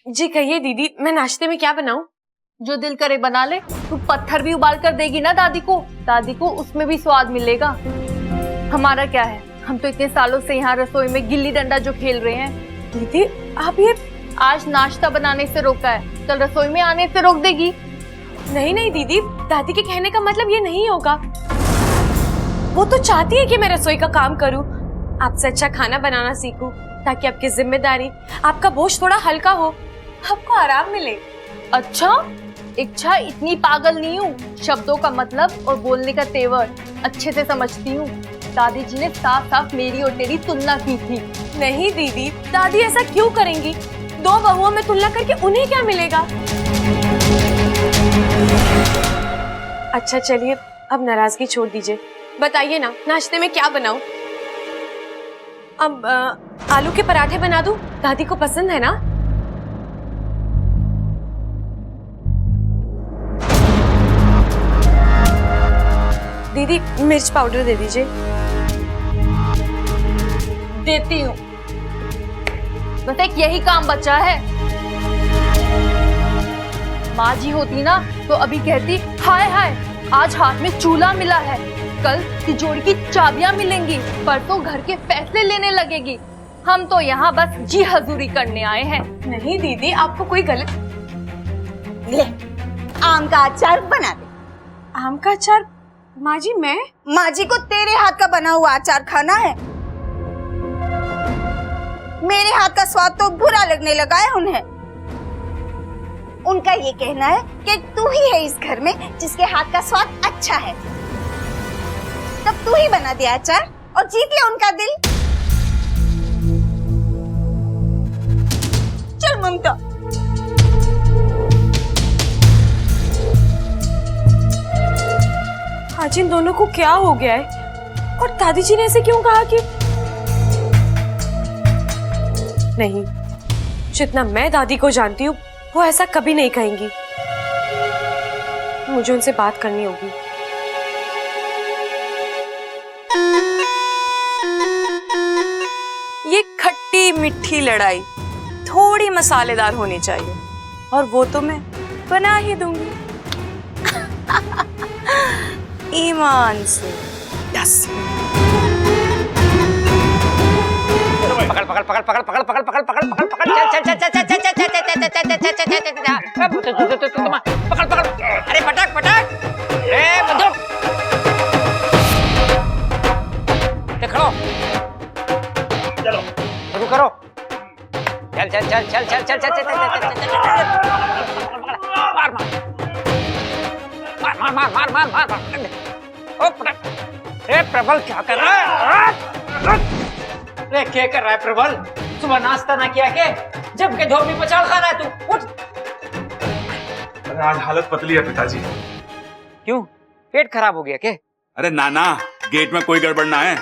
जी कहिए दीदी, मैं नाश्ते में क्या बनाऊं? जो दिल करे बना ले। तू पत्थर भी उबाल कर देगी ना दादी को उसमें भी स्वाद मिलेगा। हमारा क्या है, हम तो इतने सालों से यहाँ रसोई में गिल्ली डंडा जो खेल रहे हैं। दीदी आप ये आज नाश्ता बनाने से रोका है, कल रसोई में आने से रोक देगी? नहीं नहीं दीदी, दादी के कहने का मतलब ये नहीं होगा। वो तो चाहती है कि मैं रसोई का काम करूं, आपसे अच्छा खाना बनाना सीखूं, ताकि आपकी जिम्मेदारी, आपका बोझ थोड़ा हल्का हो, आपको आराम मिले। अच्छा, इच्छा इतनी पागल नहीं हूँ। शब्दों का मतलब और बोलने का तेवर अच्छे से समझती हूँ। दादी जी ने साफ साफ मेरी और तेरी तुलना की थी। नहीं दीदी, दादी ऐसा क्यों करेंगी? दो बहुओं में तुलना करके उन्हें क्या मिलेगा? अच्छा चलिए, अब नाराजगी छोड़ दीजिए, बताइए ना नाश्ते में क्या बनाऊं? अब आलू के पराठे बना दूं? दादी को पसंद है ना? दीदी मिर्च पाउडर दे दीजिए। देती हूँ, बस एक यही काम बचा है। माँ जी होती ना तो अभी कहती हाय हाय, आज हाथ में चूल्हा मिला है, कल तिजोरी की चाबियां मिलेंगी, परसों घर के फैसले लेने लगेगी। हम तो यहाँ बस जी हजूरी करने आए हैं। नहीं दीदी, आपको कोई गलत। ले, आम का अचार बना दे। आम का अचार? माँ जी मैं? माँ जी को तेरे हाथ का बना हुआ अचार खाना है। मेरे हाथ का स्वाद तो बुरा लगने लगा है उन्हें। उनका ये कहना है कि तू ही है इस घर में जिसके हाथ का स्वाद अच्छा है। तब तू ही बना दिया अचार और जीत लिया उनका दिल। चल ममता। आज इन दोनों को क्या हो गया है? और दादी जी ने ऐसे क्यों कहा कि नहीं, जितना मैं दादी को जानती हूँ वो ऐसा कभी नहीं कहेंगी। मुझे उनसे बात करनी होगी। ये खट्टी मीठी लड़ाई थोड़ी मसालेदार होनी चाहिए, और वो तो मैं बना ही दूंगी ईमान से। यस। पकड़ पकड़ पकड़ पकड़ पकड़ पकड़ पकड़ पकड़ पकड़ पकड़ चल चल चल चल चल चल चल चल चल चल चल पकड़ पकड़। अरे पटक पटक, ए बंदूक खड़ो, चलो शुरू करो। चल चल चल चल चल चल चल चल मार मार मार मार मार मार मार। ओ पटक। ए प्रबल क्या कर रहा है? अरे क्या कर रहा है प्रबल? सुबह नाश्ता ना किया के जब के धोबी पचाल खा रहा है तू? उठ। अरे आज हालत पतली है पिताजी। क्यों, पेट खराब हो गया क्या? अरे नाना, गेट में कोई गड़बड़ ना है।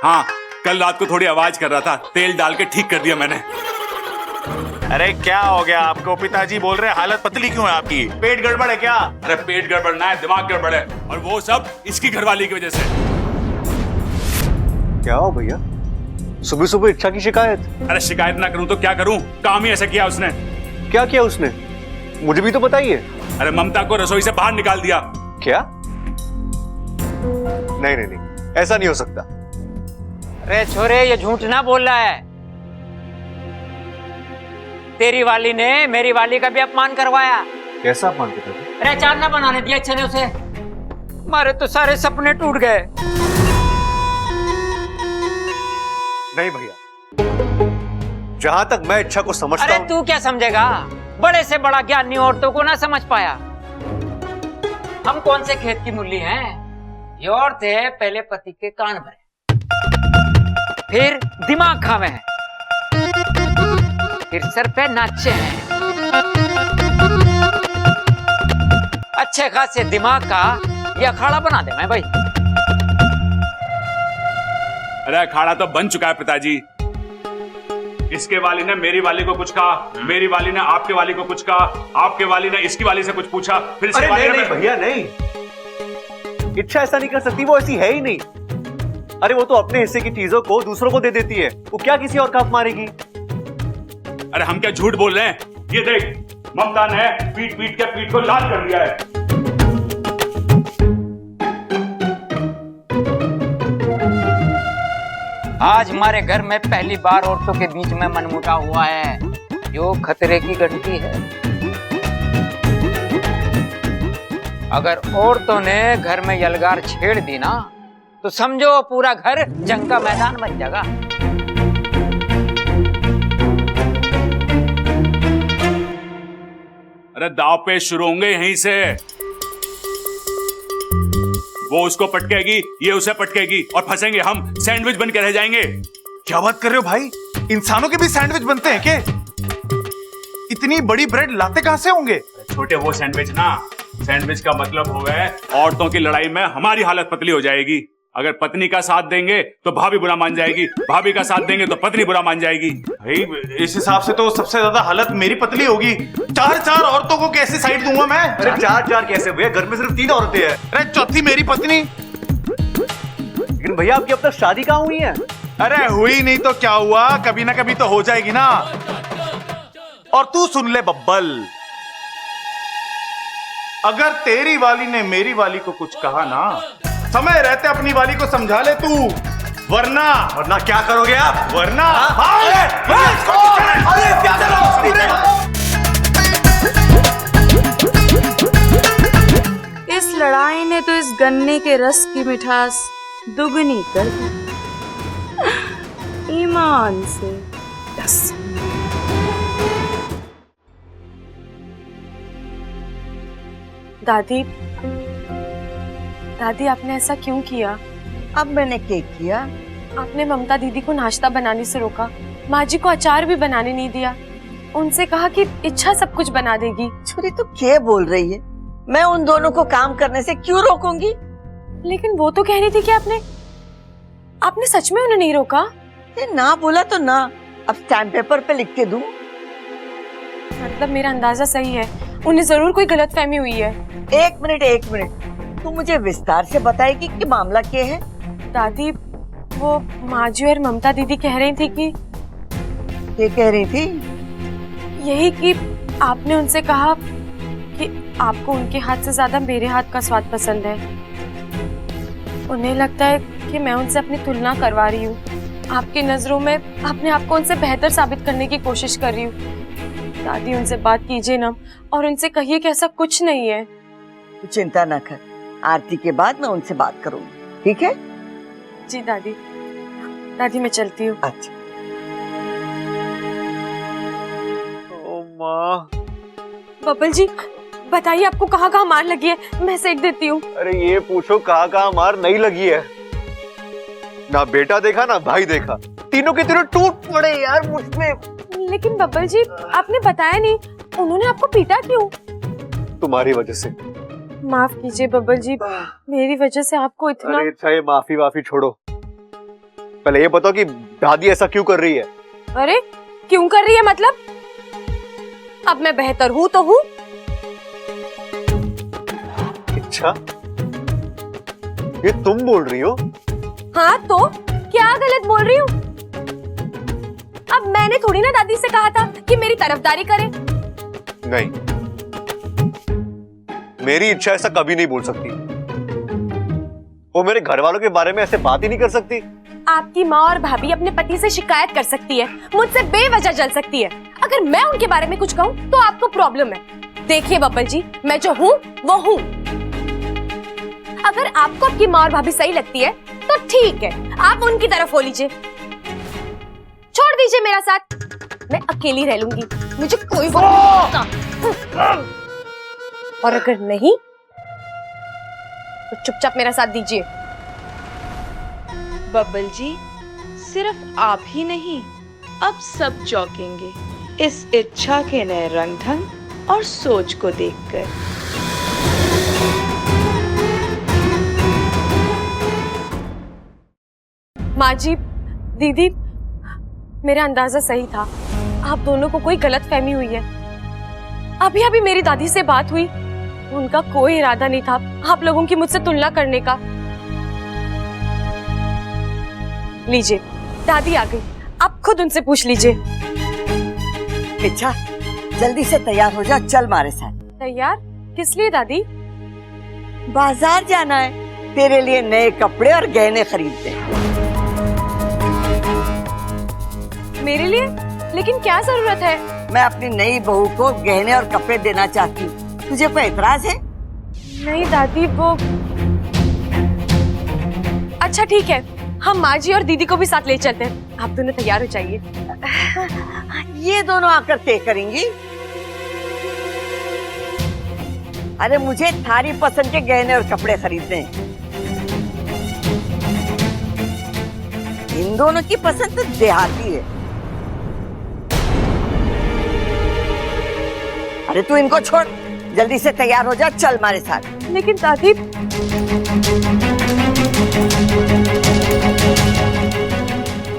हाँ, कल रात को थोड़ी आवाज कर रहा था, तेल डाल के ठीक कर दिया मैंने। अरे क्या हो गया आपको? पिताजी बोल रहे हालत पतली क्यों है आपकी? पेट गड़बड़ है क्या? अरे पेट गड़बड़ ना है, दिमाग गड़बड़ है, और वो सब इसकी घरवाली की वजह से। क्या हो भैया, सुबह सुबह इच्छा की शिकायत? अरे शिकायत ना करूं तो क्या करूं, काम ही ऐसा किया उसने। क्या किया उसने? मुझे भी तो बताइए। अरे ममता को रसोई से बाहर निकाल दिया। क्या? नहीं नहीं नहीं, ऐसा नहीं हो सकता। अरे छोरे, ये झूठ ना बोल रहा है। तेरी वाली ने मेरी वाली का भी अपमान करवाया। कैसा अपमान पिताजी? अरे अचार ना बनाने दिया अच्छे ने उसे। हमारे तो सारे सपने टूट गए। नहीं भैया, जहां तक मैं इच्छा को समझता अरे हूं। तू क्या समझेगा? बड़े से बड़ा ज्ञानी औरतों को ना समझ पाया। हम कौन से खेत की मूली हैं? ये औरतें पहले पति के कान भरे, फिर दिमाग खावे हैं, फिर सर पे नाचे हैं। अच्छे खासे दिमाग का ये अखाड़ा बना दे मैं भाई। अरे अखाड़ा तो बन चुका है पिताजी। इसके वाली ने मेरी वाली को कुछ कहा, मेरी वाली ने आपके वाली को कुछ कहा, आपके वाली ने इसकी वाली से कुछ पूछा, फिर इसके वाली ने भैया नहीं, इच्छा ऐसा नहीं कर सकती, वो ऐसी है ही नहीं। अरे वो तो अपने हिस्से की चीजों को दूसरों को दे देती है, वो क्या किसी और का हक मारेगी? अरे हम क्या झूठ बोल रहे हैं? ये देख, ममता ने पीट पीट के पीठ को लाल कर दिया है। आज हमारे घर में पहली बार औरतों के बीच में मनमुटाव हुआ है, जो खतरे की घंटी है। अगर औरतों ने घर में यलगार छेड़ दी ना, तो समझो पूरा घर जंग का मैदान बन जाएगा। अरे दाव पेच शुरू होंगे यहीं से। वो उसको पटकेगी, ये उसे पटकेगी और फंसेंगे हम, सैंडविच बन के रह जाएंगे। क्या बात कर रहे हो भाई? इंसानों के भी सैंडविच बनते हैं क्या? इतनी बड़ी ब्रेड लाते कहां से होंगे? छोटे वो सैंडविच ना, सैंडविच का मतलब हो गया औरतों की लड़ाई में हमारी हालत पतली हो जाएगी। अगर पत्नी का साथ देंगे तो भाभी बुरा मान जाएगी, भाभी का साथ देंगे तो पत्नी बुरा मान जाएगी। भाई इस हिसाब से तो सबसे ज्यादा हालत मेरी पतली होगी। 4 औरतों को कैसे साइड दूंगा मैं? अरे 4 कैसे भैया? घर में सिर्फ 3 औरतें हैं। अरे चौथी मेरी पत्नी। लेकिन भैया आपकी अब तक शादी कहाँ हुई है? अरे हुई नहीं तो क्या हुआ, कभी ना कभी तो हो जाएगी ना। और तू सुन ले बब्बल, अगर तेरी वाली ने मेरी वाली को कुछ कहा ना, समय रहते अपनी वाली को समझा ले तू, वरना क्या करोगे आप? वरना इस लड़ाई ने तो इस गन्ने के रस की मिठास दुगनी कर दी। ईमान से 10। दादी, दादी आपने ऐसा क्यों किया? अब मैंने क्या किया? आपने ममता दीदी को नाश्ता बनाने से रोका, माँ जी को अचार भी बनाने नहीं दिया, उनसे कहा कि इच्छा सब कुछ बना देगी। छुरी तो क्या बोल रही है? मैं उन दोनों को काम करने से क्यों रोकूंगी? लेकिन वो तो कह रही थी कि आपने सच में उन्हें नहीं रोका। ये ना बोला तो ना, अब स्टैम्प पेपर पे लिख के दूं? मतलब मेरा अंदाजा सही है, उन्हें जरूर कोई गलतफहमी हुई है। एक मिनट, तू मुझे विस्तार से बताएगी कि मामला क्या है? दादी, वो माँ जी और ममता दीदी कह रही थी कि ये कह रही थी यही कि आपने उनसे कहा कि आपको उनके हाथ से ज्यादा मेरे हाथ का स्वाद पसंद है। उन्हें लगता है कि मैं उनसे अपनी तुलना करवा रही हूँ, आपकी नजरों में अपने आप को उनसे बेहतर साबित करने की कोशिश कर रही हूँ। दादी, उनसे बात कीजिए ना और उनसे कहिए कि ऐसा कुछ नहीं है। तू चिंता ना कर, आरती के बाद मैं उनसे बात करूंगी, ठीक है? जी दादी। दादी मैं चलती हूँ। अच्छा। ओ माँ। बबल जी बताइए, आपको कहाँ कहाँ मार लगी है? मैं सेक देती हूँ। अरे ये पूछो कहाँ कहाँ मार नहीं लगी है। ना बेटा देखा ना भाई देखा, तीनों के तीनों टूट पड़े यार मुझमें। लेकिन बब्बल जी आपने बताया नहीं, उन्होंने आपको पीटा क्यों? तुम्हारी वजह से। माफ कीजिए बब्बल जी, मेरी वजह से आपको इतना। अरे अच्छा, ये माफी वाफी छोड़ो, पहले ये बताओ कि दादी ऐसा क्यों कर रही है? अरे क्यों कर रही है मतलब? अब मैं बेहतर हूँ तो हूँ। अच्छा, ये तुम बोल रही हो? हाँ तो क्या गलत बोल रही हूँ? अब मैंने थोड़ी ना दादी से कहा था कि मेरी तरफदारी करे। नहीं, मेरी इच्छा ऐसा कभी नहीं बोल सकती। वो मेरे घर वालों के बारे में ऐसे बात ही नहीं कर सकती। आपकी माँ और भाभी अपने पति से शिकायत कर सकती है, मुझसे बेवजह जल सकती है। अगर मैं उनके बारे में कुछ कहूँ तो आपको प्रॉब्लम है। देखिए बब्बल जी, मैं जो हूँ वो हूँ। अगर आपको आपकी माँ और भाभी सही लगती है तो ठीक है, आप उनकी तरफ हो लीजिए, छोड़ दीजिए मेरा साथ, मैं अकेली रह लूंगी, मुझे कोई फर्क नहीं पड़ता। और अगर नहीं तो चुपचाप मेरा साथ दीजिए। बब्बल जी, सिर्फ आप ही नहीं, अब सब चौंकेंगे इस इच्छा के नए रंग ढंग और सोच को देखकर। माँ जी, दीदी, मेरा अंदाजा सही था, आप दोनों को कोई गलतफहमी हुई है। अभी अभी मेरी दादी से बात हुई, उनका कोई इरादा नहीं था आप लोगों की मुझसे तुलना करने का। लीजिए, दादी आ गई, आप खुद उनसे पूछ लीजिए। देख इच्छा, जल्दी से तैयार हो जा, चल मारे साथ। तैयार किस लिए दादी? बाजार जाना है, तेरे लिए नए कपड़े और गहने खरीदते हैं। मेरे लिए? लेकिन क्या जरूरत है? मैं अपनी नई बहू को गहने और कपड़े देना चाहती हूँ, तुझे कोई एतराज है? नहीं दादी, वो अच्छा ठीक है, हम माँ जी और दीदी को भी साथ ले चलते हैं। आप दोनों तैयार हो जाइए। ये दोनों आकर तय करेंगी। अरे मुझे थारी पसंद के गहने और कपड़े खरीदने हैं। इन दोनों की पसंद तो देहाती है। अरे तू इनको छोड़, जल्दी से तैयार हो जा, चल हमारे साथ। लेकिन दादी,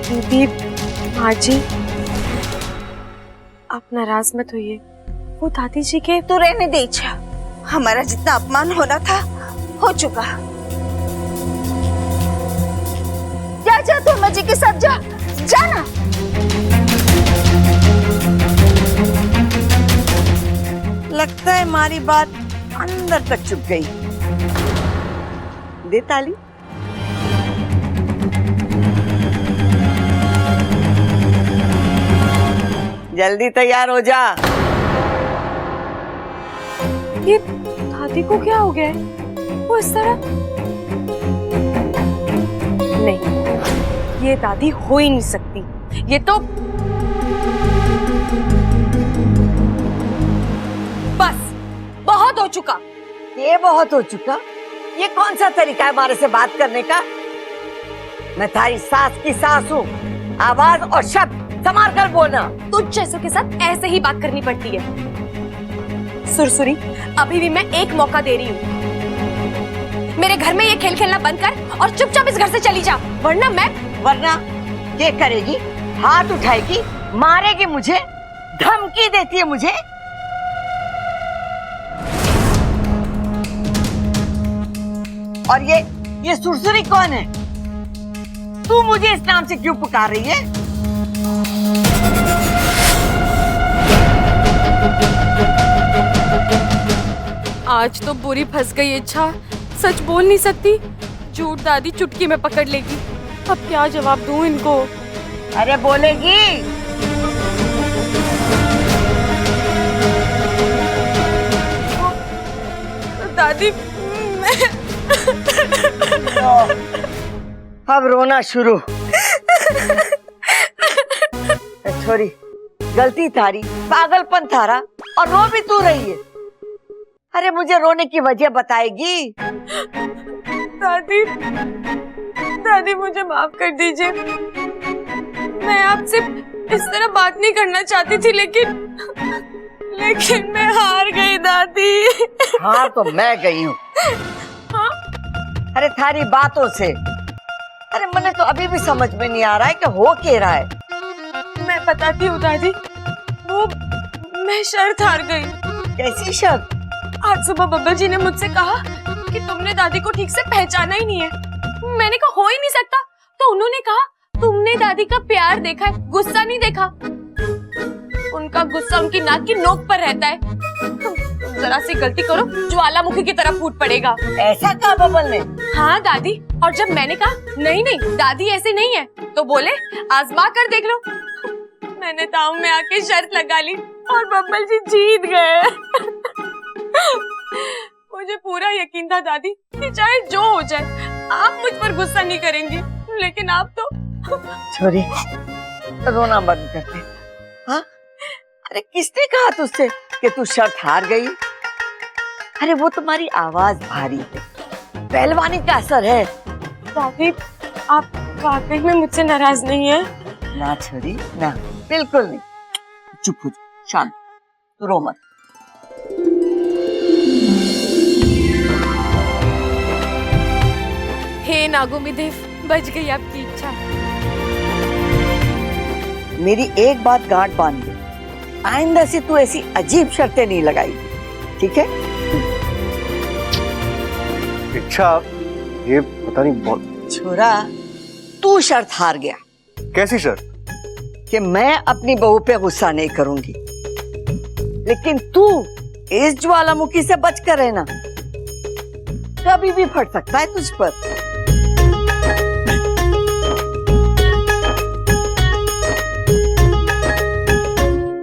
दीदी, माँ जी, आप नाराज मत होइए। वो दादी जी के तू रहने दे इच्छा, हमारा जितना अपमान होना था हो चुका। जा जा, तू अम्मा जी के साथ जा, जाना। लगता है हमारी बात अंदर तक चुप गई। दे ताली। जल्दी तैयार हो जा। ये दादी को क्या हो गया है? वो इस तरह नहीं, ये दादी हो ही नहीं सकती। ये तो बस बहुत हो चुका। ये बहुत हो चुका? ये कौन सा तरीका है हमारे से बात करने का? मैं तारी सास की सास हूँ, आवाज और शब्द संभाल कर बोलना। तुझ जैसों के साथ ऐसे ही बात करनी पड़ती है। सुरसुरी, अभी भी मैं एक मौका दे रही हूँ। मेरे घर में ये खेल खेलना बंद कर और चुपचाप इस घर से चली जा, वरना ये करेगी, हाथ उठाएगी, मारेगी मुझे, धमकी देती है मुझे। और ये सुरसुरी कौन है? तू मुझे इस नाम से क्यों पुकार रही है? आज तो बुरी फंस गई इच्छा, सच बोल नहीं सकती। झूठ दादी चुटकी में पकड़ लेगी। अब क्या जवाब दूं इनको? अरे बोलेगी। दादी, अब रोना शुरू। छोरी, गलती थारी, पागलपन थारा, और रो भी तू रही है। अरे मुझे रोने की वजह बताएगी? दादी, दादी मुझे माफ कर दीजिए। मैं आपसे इस तरह बात नहीं करना चाहती थी, लेकिन मैं हार गई दादी। हाँ तो मैं गई हूँ। हाँ? अरे थारी बातों से, अरे मुझे तो अभी भी समझ में नहीं आ रहा है कि हो क्या रहा है। मैं बताती हूँ दादी, वो मैं शर्त हार गई। कैसी शर्त? आज सुबह बब्बा जी ने मुझसे कहा कि तुमने दादी को ठीक से पहचाना ही नहीं है। मैंने कहा हो ही नहीं सकता, तो उन्होंने कहा तुमने दादी का प्यार देखा है, गुस्सा नहीं देखा। उनका गुस्सा उनकी नाक की नोक पर रहता है। तुम जरा सी गलती करो, ज्वालामुखी की तरह फूट पड़ेगा। ऐसा कहा बबल ने? हाँ दादी, और जब मैंने कहा नहीं दादी ऐसे नहीं है, तो बोले आजमा कर देख लो। मैंने दांव में आके शर्त लगा ली और बब्बल जी जीत गए। मुझे पूरा यकीन था दादी कि चाहे जो हो जाए आप मुझ पर गुस्सा नहीं करेंगी, लेकिन आप तो। छोरी, रोना बंद करते। हाँ? अरे किसने कहा तुझसे कि तू शर्त हार गई? अरे वो तुम्हारी आवाज भारी है, पहलवानी का असर है। दादी, आप वाकई में मुझसे नाराज नहीं है? ना छोरी, ना, बिल्कुल नहीं। चुप हो, शांत, तू रो मत। हे नागोमी देव, बच गई आपकी इच्छा। मेरी एक बात गांठ बांध दे, आइंदा से तू ऐसी अजीब शर्तें नहीं लगाई, ठीक है? इच्छा, ये पता नहीं बहुत। छोरा, तू शर्त हार गया। कैसी शर्त? कि मैं अपनी बहू पे गुस्सा नहीं करूंगी, लेकिन तू इस ज्वालामुखी से बचकर रहना, कभी भी फट सकता है तुझ पर।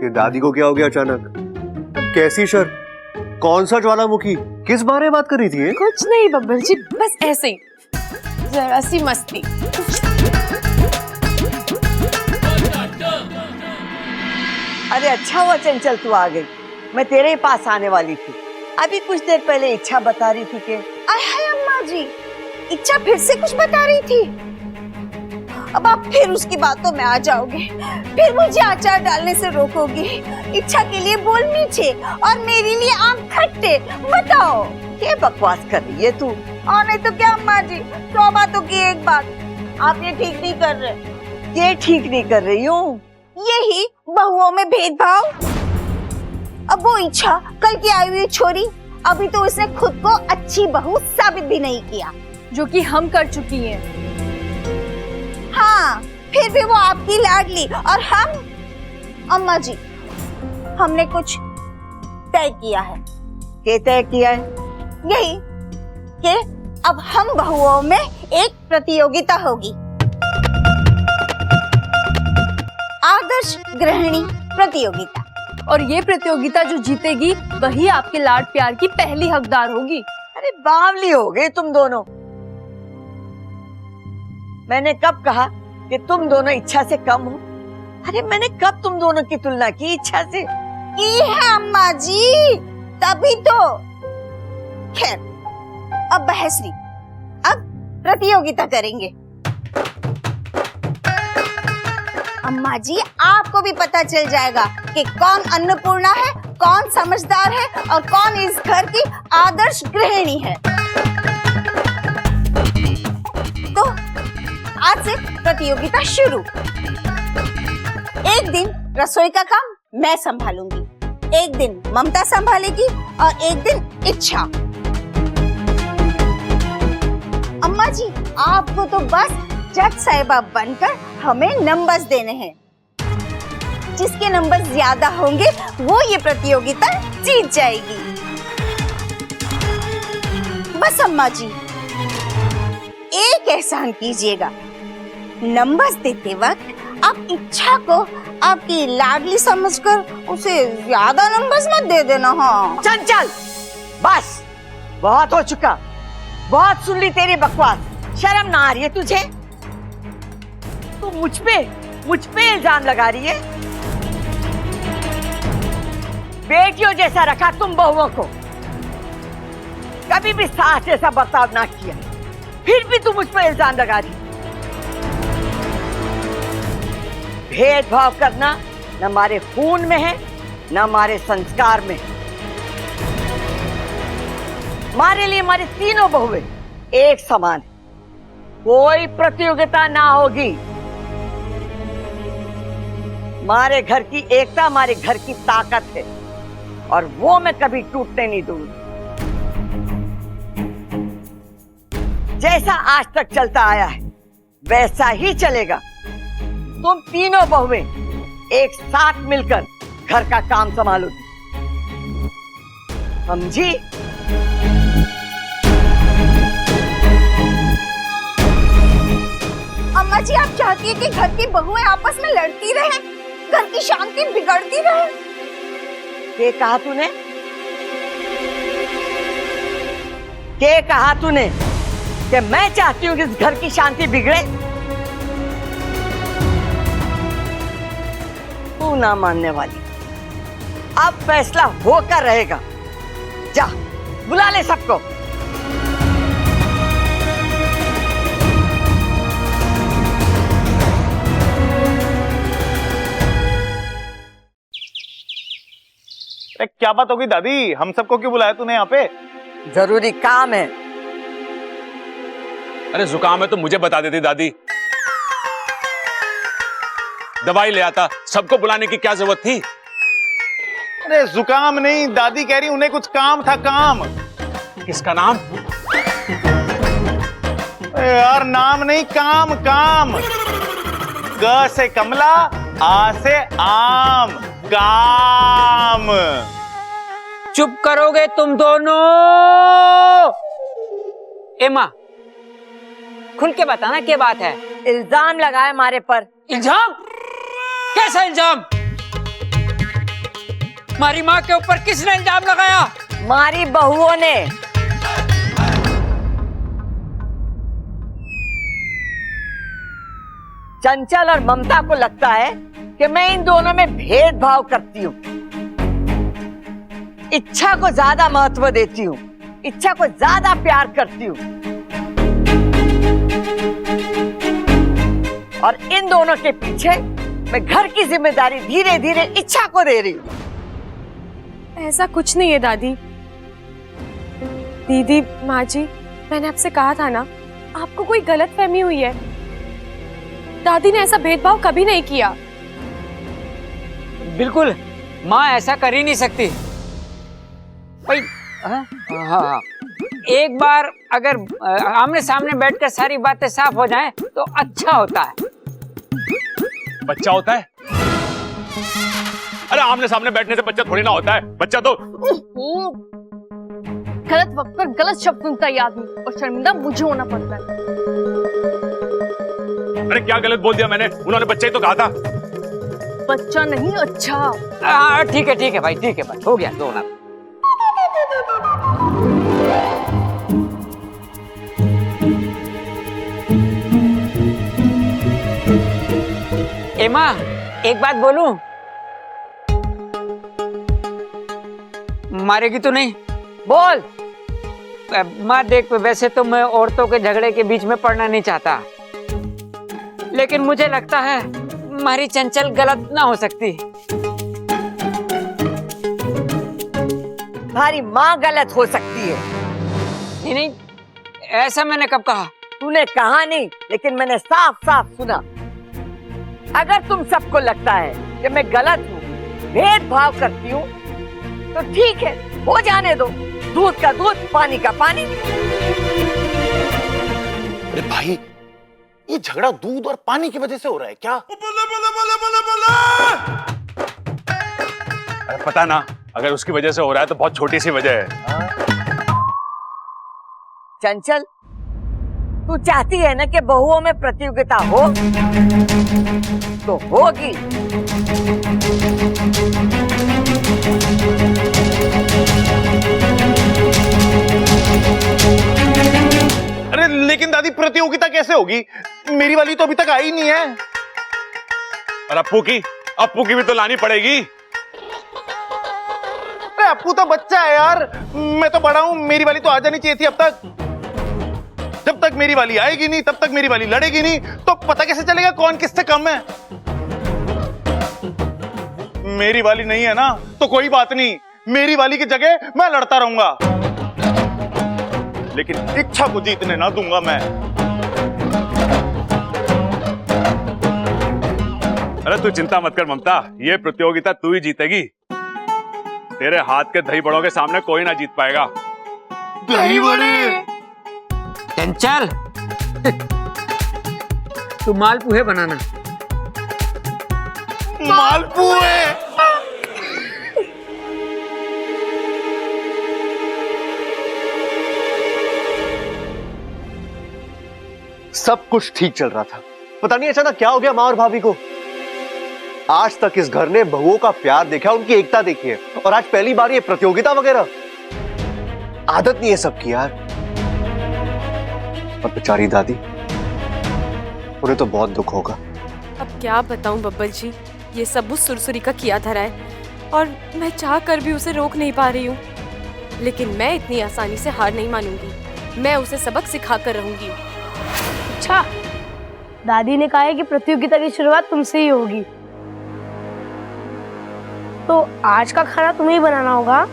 ये दादी को क्या हो गया अचानक? कैसी शर्त? कौन सा ज्वालामुखी? किस बारे में बात कर रही थी ये? कुछ नहीं बब्बर जी, बस ऐसे ही जरा सी मस्ती। अरे अच्छा हुआ चंचल तू आ गई, मैं तेरे ही पास आने वाली थी। अभी कुछ देर पहले इच्छा बता रही थी कि आय हाय अम्मा जी, इच्छा फिर से कुछ बता रही थी। अब आप फिर उसकी बातों में आ जाओगे, फिर मुझे अचार डालने से रोकोगे। इच्छा के लिए बोल मीठे और मेरे लिए आम खट्टे। बताओ क्या बकवास कर रही है तू? और नहीं तो क्या अम्मा जी, 100 बातों की एक बात, आप ये ठीक नहीं कर रहे। ये ठीक नहीं कर रही हूँ। यही बहुओं में भेदभाव। अब वो इच्छा कल की आई हुई छोरी, अभी तो उसने खुद को अच्छी बहू साबित भी नहीं किया, जो कि हम कर चुकी हैं। हाँ, फिर भी वो आपकी लाडली और हम। अम्मा जी, हमने कुछ तय किया है। क्या तय किया है? यही कि अब हम बहुओं में एक प्रतियोगिता होगी, आदर्श गृहिणी प्रतियोगिता। और ये प्रतियोगिता जो जीतेगी वही आपके लाड प्यार की पहली हकदार होगी। अरे बावली हो गए तुम दोनों। मैंने कब कहा कि तुम दोनों इच्छा से कम हो? अरे मैंने कब तुम दोनों की तुलना की इच्छा से? की है अम्मा जी, तभी तो। खैर, अब बहस नहीं, अब प्रतियोगिता करेंगे। अम्मा जी, आपको भी पता चल जाएगा कि कौन अन्नपूर्णा है, कौन समझदार है और कौन इस घर की आदर्श गृहिणी है। तो आज से प्रतियोगिता शुरू। एक दिन रसोई का काम मैं संभालूंगी, एक दिन ममता संभालेगी और एक दिन इच्छा। अम्मा जी, आपको तो बस जज साहिबा बनकर हमें नंबर्स देने हैं। जिसके नंबर ज्यादा होंगे वो ये प्रतियोगिता जीत जाएगी। बस अम्मा जी, एक एहसान कीजिएगा, नंबर्स देते वक्त आप इच्छा को आपकी लाडली समझकर उसे ज्यादा नंबर्स मत दे देना। हाँ चंचल, बस बहुत हो चुका, बहुत सुन ली तेरी बकवास। शर्म ना आ रही है तुझे? तू मुझ पे इल्जाम लगा रही है। बेटियों जैसा रखा तुम बहुओं को, कभी भी सास जैसा बर्ताव ना किया, फिर भी तू मुझ पे इल्जाम लगा रही। भेदभाव करना न हमारे खून में है न हमारे संस्कार में। हमारे लिए हमारी तीनों बहुएं एक समान, कोई प्रतियोगिता ना होगी। हमारे घर की एकता हमारे घर की ताकत है और वो मैं कभी टूटने नहीं दूंगी। जैसा आज तक चलता आया है वैसा ही चलेगा। तुम तीनों बहुएं एक साथ मिलकर घर का काम संभालोगी, समझी? अम्मा जी, आप चाहती है कि घर की बहुएं आपस में लड़ती रहें, घर की शांति बिगड़ती रहे? क्या कहा तूने? क्या कहा तूने कि मैं चाहती हूँ कि इस घर की शांति बिगड़े? तू ना मानने वाली। अब फैसला होकर रहेगा। जा बुला ले सबको। क्या बात होगी दादी, हम सबको क्यों बुलाया तूने यहाँ पे? जरूरी काम है। अरे जुकाम है तो मुझे बता देती दादी, दवाई ले आता। सबको बुलाने की क्या जरूरत थी? अरे जुकाम नहीं, दादी कह रही उन्हें कुछ काम था। काम? किसका नाम? अरे यार नाम नहीं, काम। काम। ग से कमला, आ से आम, काम। चुप करोगे तुम दोनों? एमा, खुल के बताना क्या बात है। इल्जाम लगाए हमारे पर। इल्जाम? कैसा इल्जाम? हमारी माँ के ऊपर किसने इल्जाम लगाया? हमारी बहुओं ने। चंचल और ममता को लगता है कि मैं इन दोनों में भेदभाव करती हूँ, इच्छा को ज्यादा महत्व देती हूँ, इच्छा को ज्यादा प्यार करती हूँ। और इन दोनों के पीछे मैं घर की जिम्मेदारी धीरे धीरे इच्छा को दे रही हूँ। ऐसा कुछ नहीं है दादी। दीदी, माँ जी, मैंने आपसे कहा था ना, आपको कोई गलतफहमी हुई है। दादी ने ऐसा भेदभाव कभी नहीं किया। बिल्कुल, माँ ऐसा कर ही नहीं सकती। भाई, हाँ, एक बार अगर आमने सामने बैठकर सारी बातें साफ हो जाएं तो अच्छा होता है। बच्चा होता है? अरे आमने सामने बैठने से बच्चा थोड़ी ना होता है। बच्चा तो गलत वक्त पर गलत शब्द सुनता है आदमी, और शर्मिंदा मुझे होना पड़ता है। अरे क्या गलत बोल दिया मैंने? उन्होंने बच्चा ही तो कहा था। बच्चा नहीं, अच्छा। ठीक है भाई, ठीक है भाई, हो गया दो ना। एमा, एक बात बोलूं? मारेगी तो नहीं? बोल। माँ देख, वैसे तो मैं औरतों के झगड़े के बीच में पड़ना नहीं चाहता, लेकिन मुझे लगता है हमारी चंचल गलत ना हो सकती। तुम्हारी माँ गलत हो सकती है। नहीं, ऐसा मैंने कब कहा? तूने कहा नहीं, लेकिन मैंने साफ साफ सुना। अगर तुम सबको लगता है कि मैं गलत हूँ, भेदभाव करती हूँ, तो ठीक है, हो जाने दो। दूध का दूध, पानी का पानी। अरे भाई, ये झगड़ा दूध और पानी की वजह से हो रहा है क्या? अरे पता ना, अगर उसकी वजह से हो रहा है तो बहुत छोटी सी वजह है। चंचल, तू चाहती है ना कि बहुओं में प्रतियोगिता हो, तो होगी। अरे लेकिन दादी, प्रतियोगिता कैसे होगी? मेरी वाली तो अभी तक आई नहीं है। और अप्पू की भी तो लानी पड़ेगी। अरे अप्पू तो बच्चा है यार, मैं तो बड़ा हूं। मेरी वाली तो आ जानी चाहिए थी अब तक। जब तक मेरी वाली आएगी नहीं, तब तक मेरी वाली लड़ेगी नहीं, तो पता कैसे चलेगा कौन किससे कम है? मेरी वाली नहीं है ना, तो कोई बात नहीं, मेरी वाली की जगह मैं लड़ता रहूंगा, लेकिन इच्छा को जीतने ना दूंगा मैं। अरे तू चिंता मत कर ममता, ये प्रतियोगिता तू ही जीतेगी। तेरे हाथ के दही बड़ों के सामने कोई ना जीत पाएगा। दही बड़े? चंचल, तू मालपुए बनाना। मालपुए? सब कुछ ठीक चल रहा था, पता नहीं अचानक क्या हो गया माँ और भाभी को। आज तक इस घर ने बहुओं का प्यार देखा, उनकी एकता देखी है, और आज पहली बार ये प्रतियोगिता वगैरह। आदत नहीं है सबकी यार। और बेचारी दादी, उन्हें तो बहुत दुख होगा। अब क्या बताऊं बब्बर जी, ये सब उस सुरसुरी का किया धरा है, और मैं चाह कर भी उसे रोक नहीं पा रही हूँ। लेकिन मैं इतनी आसानी से हार नहीं मानूंगी, मैं उसे सबक सिखा कर रहूंगी। अच्छा, दादी ने कहा है कि प्रतियोगिता की शुरुआत तुमसे ही होगी, तो आज का खाना तुम्हें ही बनाना होगा।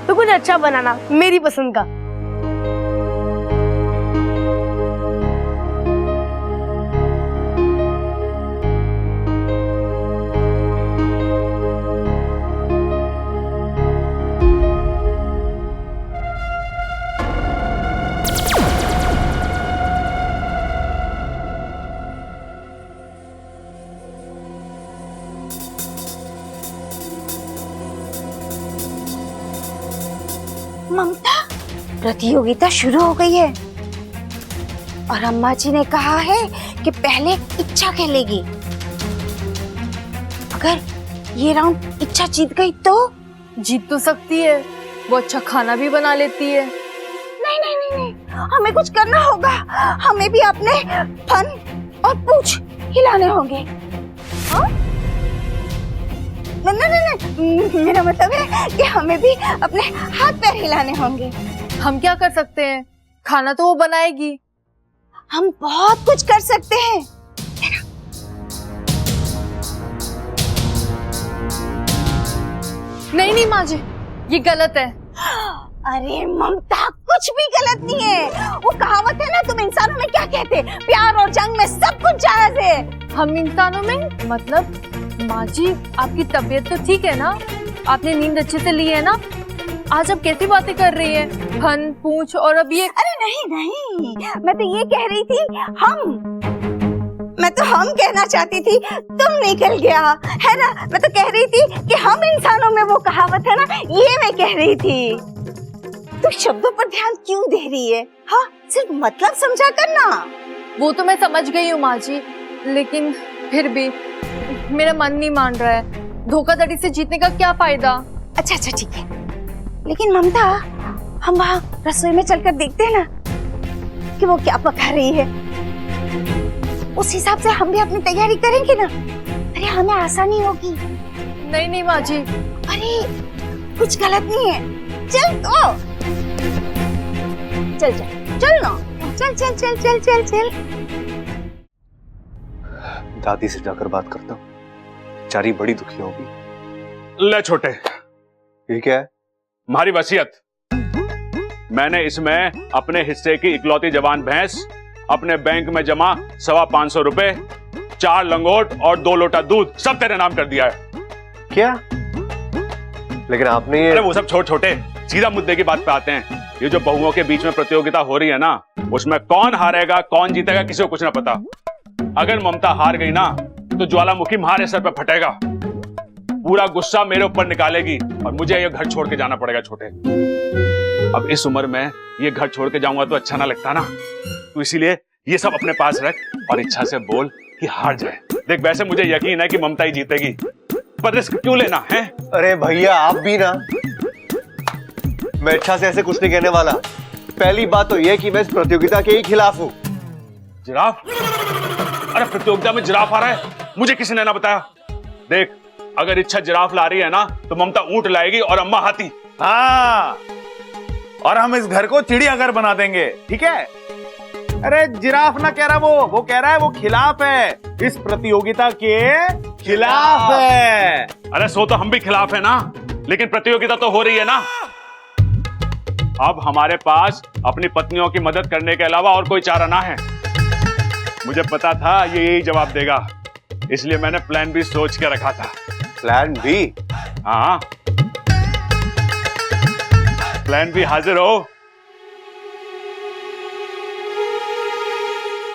तो कुछ अच्छा बनाना, मेरी पसंद का। ममता, प्रतियोगिता शुरू हो गई है और अम्मा जी ने कहा है कि पहले इच्छा खेलेगी। अगर ये राउंड इच्छा जीत गई तो? जीत तो सकती है, वो अच्छा खाना भी बना लेती है। नहीं नहीं नहीं नहीं, हमें कुछ करना होगा। हमें भी अपने फन और पूंछ हिलाने होंगे। हाँ? नहीं नहीं नहीं, मेरा मतलब है कि हमें भी अपने हाथ पैर हिलाने होंगे। हम क्या कर सकते हैं? खाना तो वो बनाएगी। हम बहुत कुछ कर सकते हैं। नहीं नहीं माँ जी, ये गलत है। अरे ममता, कुछ भी गलत नहीं है। वो कहावत है ना, तुम इंसानों में क्या कहते, प्यार और जंग में सब कुछ जायज है। हम इंसानों में मतलब? माँ जी, आपकी तबीयत तो ठीक है ना? आपने नींद अच्छे से ली है ना? आज आप कैसी बातें कर रही हैं? फन, पूंछ और अब ये। अरे नहीं नहीं, मैं तो ये कह रही थी मैं तो हम कहना चाहती थी, तुम निकल गया है ना। मैं तो कह रही थी कि हम इंसानों में वो कहावत है ना, ये मैं कह रही थी। तू शब्दों पर ध्यान क्यों दे रही है? हाँ, सिर्फ मतलब समझा करना। वो तो मैं समझ गई हूँ माँ जी, लेकिन फिर भी मेरा मन नहीं मान रहा है। धोखाधड़ी से जीतने का क्या फायदा? अच्छा अच्छा ठीक है, लेकिन ममता, हम वहाँ रसोई में चलकर देखते हैं ना कि वो क्या पका रही है। उस हिसाब से हम भी अपनी तैयारी करेंगे ना। अरे हमें आसानी होगी। नहीं नहीं माँ जी। अरे कुछ गलत नहीं है, चल तो चल चल चल ना, चल चल चल चल चल चल। दादी से जाकर बात करता हूँ, बेचारी बड़ी दुखी होगी। ले छोटे, ये क्या है? तुम्हारी वसीयत। मैंने इसमें अपने हिस्से की इकलौती जवान भैंस, अपने बैंक में जमा 525 रुपए, 4 लंगोट और 2 लोटा दूध सब तेरे नाम कर दिया है। क्या? लेकिन आपने ये। अरे वो सब छोटे छोटे, सीधा मुद्दे की बात पे आते हैं। ये जो बहुओं के बीच में प्रतियोगिता हो रही है ना, उसमें कौन हारेगा कौन जीतेगा किसी को कुछ ना पता। अगर ममता हार गई ना तो ज्वालामुखी हमारे सर पे फटेगा, पूरा गुस्सा मेरे ऊपर निकालेगी और मुझे ये घर छोड़ के जाना पड़ेगा। छोटे, अब इस उम्र में ये घर छोड़ के जाऊंगा तो अच्छा ना लगता ना, तो इसीलिए ये सब अपने पास रख और इच्छा से बोल कि हार जाए। देख, वैसे मुझे यकीन है कि ममता ही जीतेगी, पर रिस्क क्यों लेना है? अरे भैया, आप भी ना। मैं इच्छा से ऐसे कुछ नहीं कहने वाला। पहली बात तो यह कि मैं इस प्रतियोगिता के ही खिलाफ हूँ। जिराफ? अरे प्रतियोगिता में जिराफ आ रहा है, मुझे किसी ने ना बताया। देख, अगर इच्छा जिराफ ला रही है ना तो ममता ऊंट लाएगी और अम्मा हाथी। हाँ, और हम इस घर को चिड़ियाघर बना देंगे, ठीक है? अरे जिराफ ना कह रहा, वो कह रहा है वो खिलाफ है, इस प्रतियोगिता के खिलाफ है। अरे सो तो हम भी खिलाफ है ना, लेकिन प्रतियोगिता तो हो रही है ना। अब हमारे पास अपनी पत्नियों की मदद करने के अलावा और कोई चारा ना है। मुझे पता था ये यही जवाब देगा, इसलिए मैंने प्लान बी सोच के रखा था। Plan B? हाँ, प्लान बी हाजिर हो।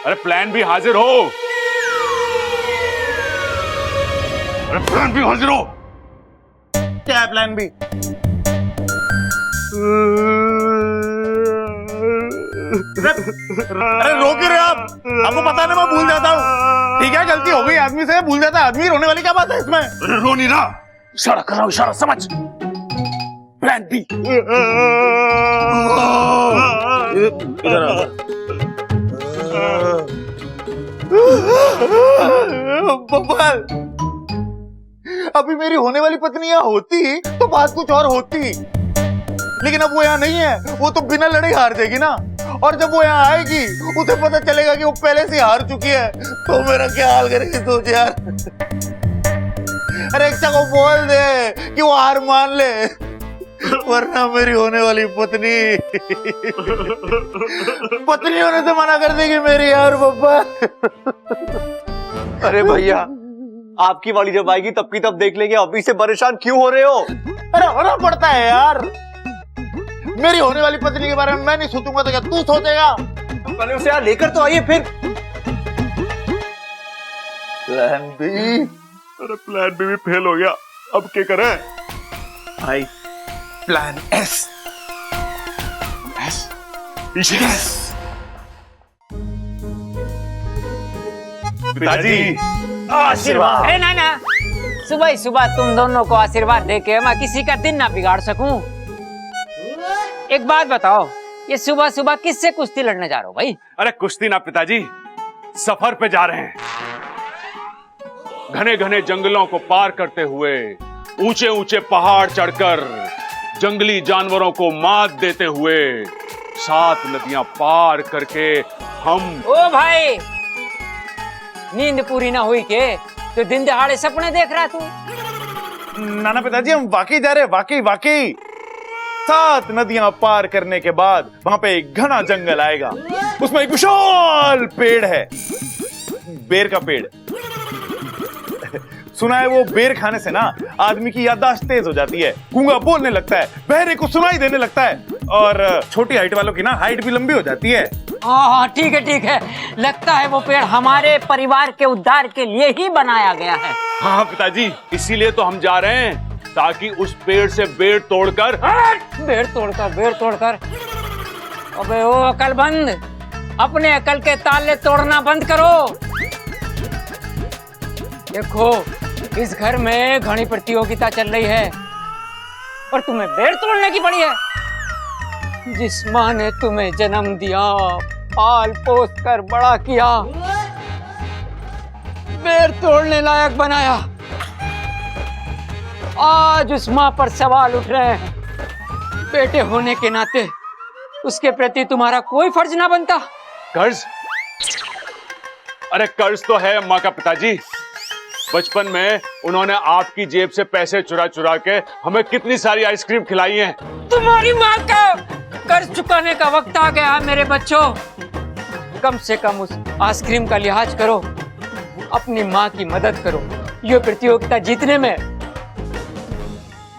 अरे प्लान बी हाजिर हो। अरे प्लान बी हाजिर हो। क्या है प्लान बी? अरे रोके रहे आप? आपको पता है ना मैं भूल जाता हूँ। ठीक है, गलती हो गई आदमी से, भूल जाता है आदमी, रोने वाली क्या बात है इसमें? रो नहीं रहा, इशारा कर रहा हूं, इशारा समझ। Plan B. बब्बल, अभी मेरी होने वाली पत्नी यहाँ होती तो बात कुछ और होती, लेकिन अब वो यहाँ नहीं है। वो तो बिना लड़े हार जाएगी ना, और जब वो यहाँ आएगी उसे पता चलेगा कि वो पहले से हार चुकी है, तो मेरा क्या हाल करेगी सोच यार। अरे इच्छा को बोल दे कि वो हार मान ले, वरना मेरी होने वाली पत्नी होने से मना कर देगी मेरी यार बब्बा। अरे भैया, आपकी वाली जब आएगी तब की तब देख लेंगे, अभी से परेशान क्यों हो रहे हो? अरे होना पड़ता है यार, मेरी होने वाली पत्नी के बारे में मैं नहीं सोचूंगा तो क्या तू सोचेगा? पहले उसे यहाँ लेकर तो आइए फिर। Plan B? अरे प्लान बी भी फेल हो गया, अब क्या करें? भाई प्लान एस। पिताजी आशीर्वाद। अरे ना ना, सुबह ही सुबह तुम दोनों को आशीर्वाद देके मैं किसी का दिन ना बिगाड़ सकूं। एक बात बताओ, ये सुबह सुबह किससे कुश्ती लड़ने जा रहे हो भाई? अरे कुश्ती ना पिताजी, सफर पे जा रहे हैं। घने घने जंगलों को पार करते हुए, ऊंचे ऊंचे पहाड़ चढ़कर, जंगली जानवरों को मात देते हुए, 7 नदियां पार करके हम। ओ भाई, नींद पूरी ना हुई के तो दिन दहाड़े सपने देख रहा तू? नाना पिताजी हम वाकई जा रहे हैं, वाकई वाकई। 7 नदियां पार करने के बाद वहां पे एक घना जंगल आएगा, उसमें एक विशाल पेड़ है, बेर का पेड़। सुना है वो बेर खाने से ना आदमी की याददाश्त तेज हो जाती है, गूंगा बोलने लगता है, बहरे को सुनाई देने लगता है, और छोटी हाइट वालों की ना हाइट भी लंबी हो जाती है। हाँ ठीक है ठीक है, लगता है वो पेड़ हमारे परिवार के उद्धार के लिए ही बनाया गया है। हाँ पिताजी, इसीलिए तो हम जा रहे हैं, ताकि उस पेड़ से बेर तोड़कर। बेर तोड़कर। अबे ओ अकलमंद, अपने अकल के ताले तोड़ना बंद करो। देखो, इस घर में घनी प्रतियोगिता चल रही है और तुम्हें बेर तोड़ने की पड़ी है। जिस माँ ने तुम्हें जन्म दिया, पाल पोस कर बड़ा किया, बेर तोड़ने लायक बनाया, आज उस माँ पर सवाल उठ रहे हैं। बेटे होने के नाते उसके प्रति तुम्हारा कोई फर्ज ना बनता? कर्ज? अरे कर्ज तो है अम्मा का पिताजी। बचपन में उन्होंने आपकी जेब से पैसे चुरा चुरा के हमें कितनी सारी आइसक्रीम खिलाई है। तुम्हारी माँ का कर्ज चुकाने का वक्त आ गया है मेरे बच्चों। कम से कम उस आइसक्रीम का लिहाज करो, अपनी माँ की मदद करो ये प्रतियोगिता जीतने में।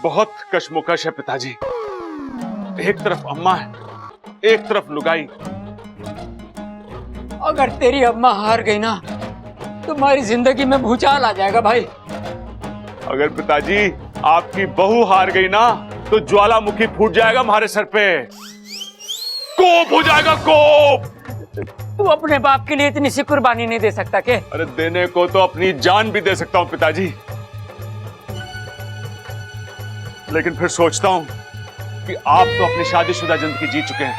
बहुत कशमकश है पिताजी, एक तरफ अम्मा है, एक तरफ लुगाई। अगर तेरी अम्मा हार गई ना, तुम्हारी जिंदगी में भूचाल आ जाएगा भाई। अगर पिताजी आपकी बहू हार गई ना, तो ज्वालामुखी फूट जाएगा हमारे सर पे, कोप हो जाएगा कोप। तू अपने बाप के लिए इतनी सी कुर्बानी नहीं दे सकता के? अरे देने को तो अपनी जान भी दे सकता हूं पिताजी, लेकिन फिर सोचता हूं कि आप तो अपनी शादीशुदा जिंदगी जी चुके हैं,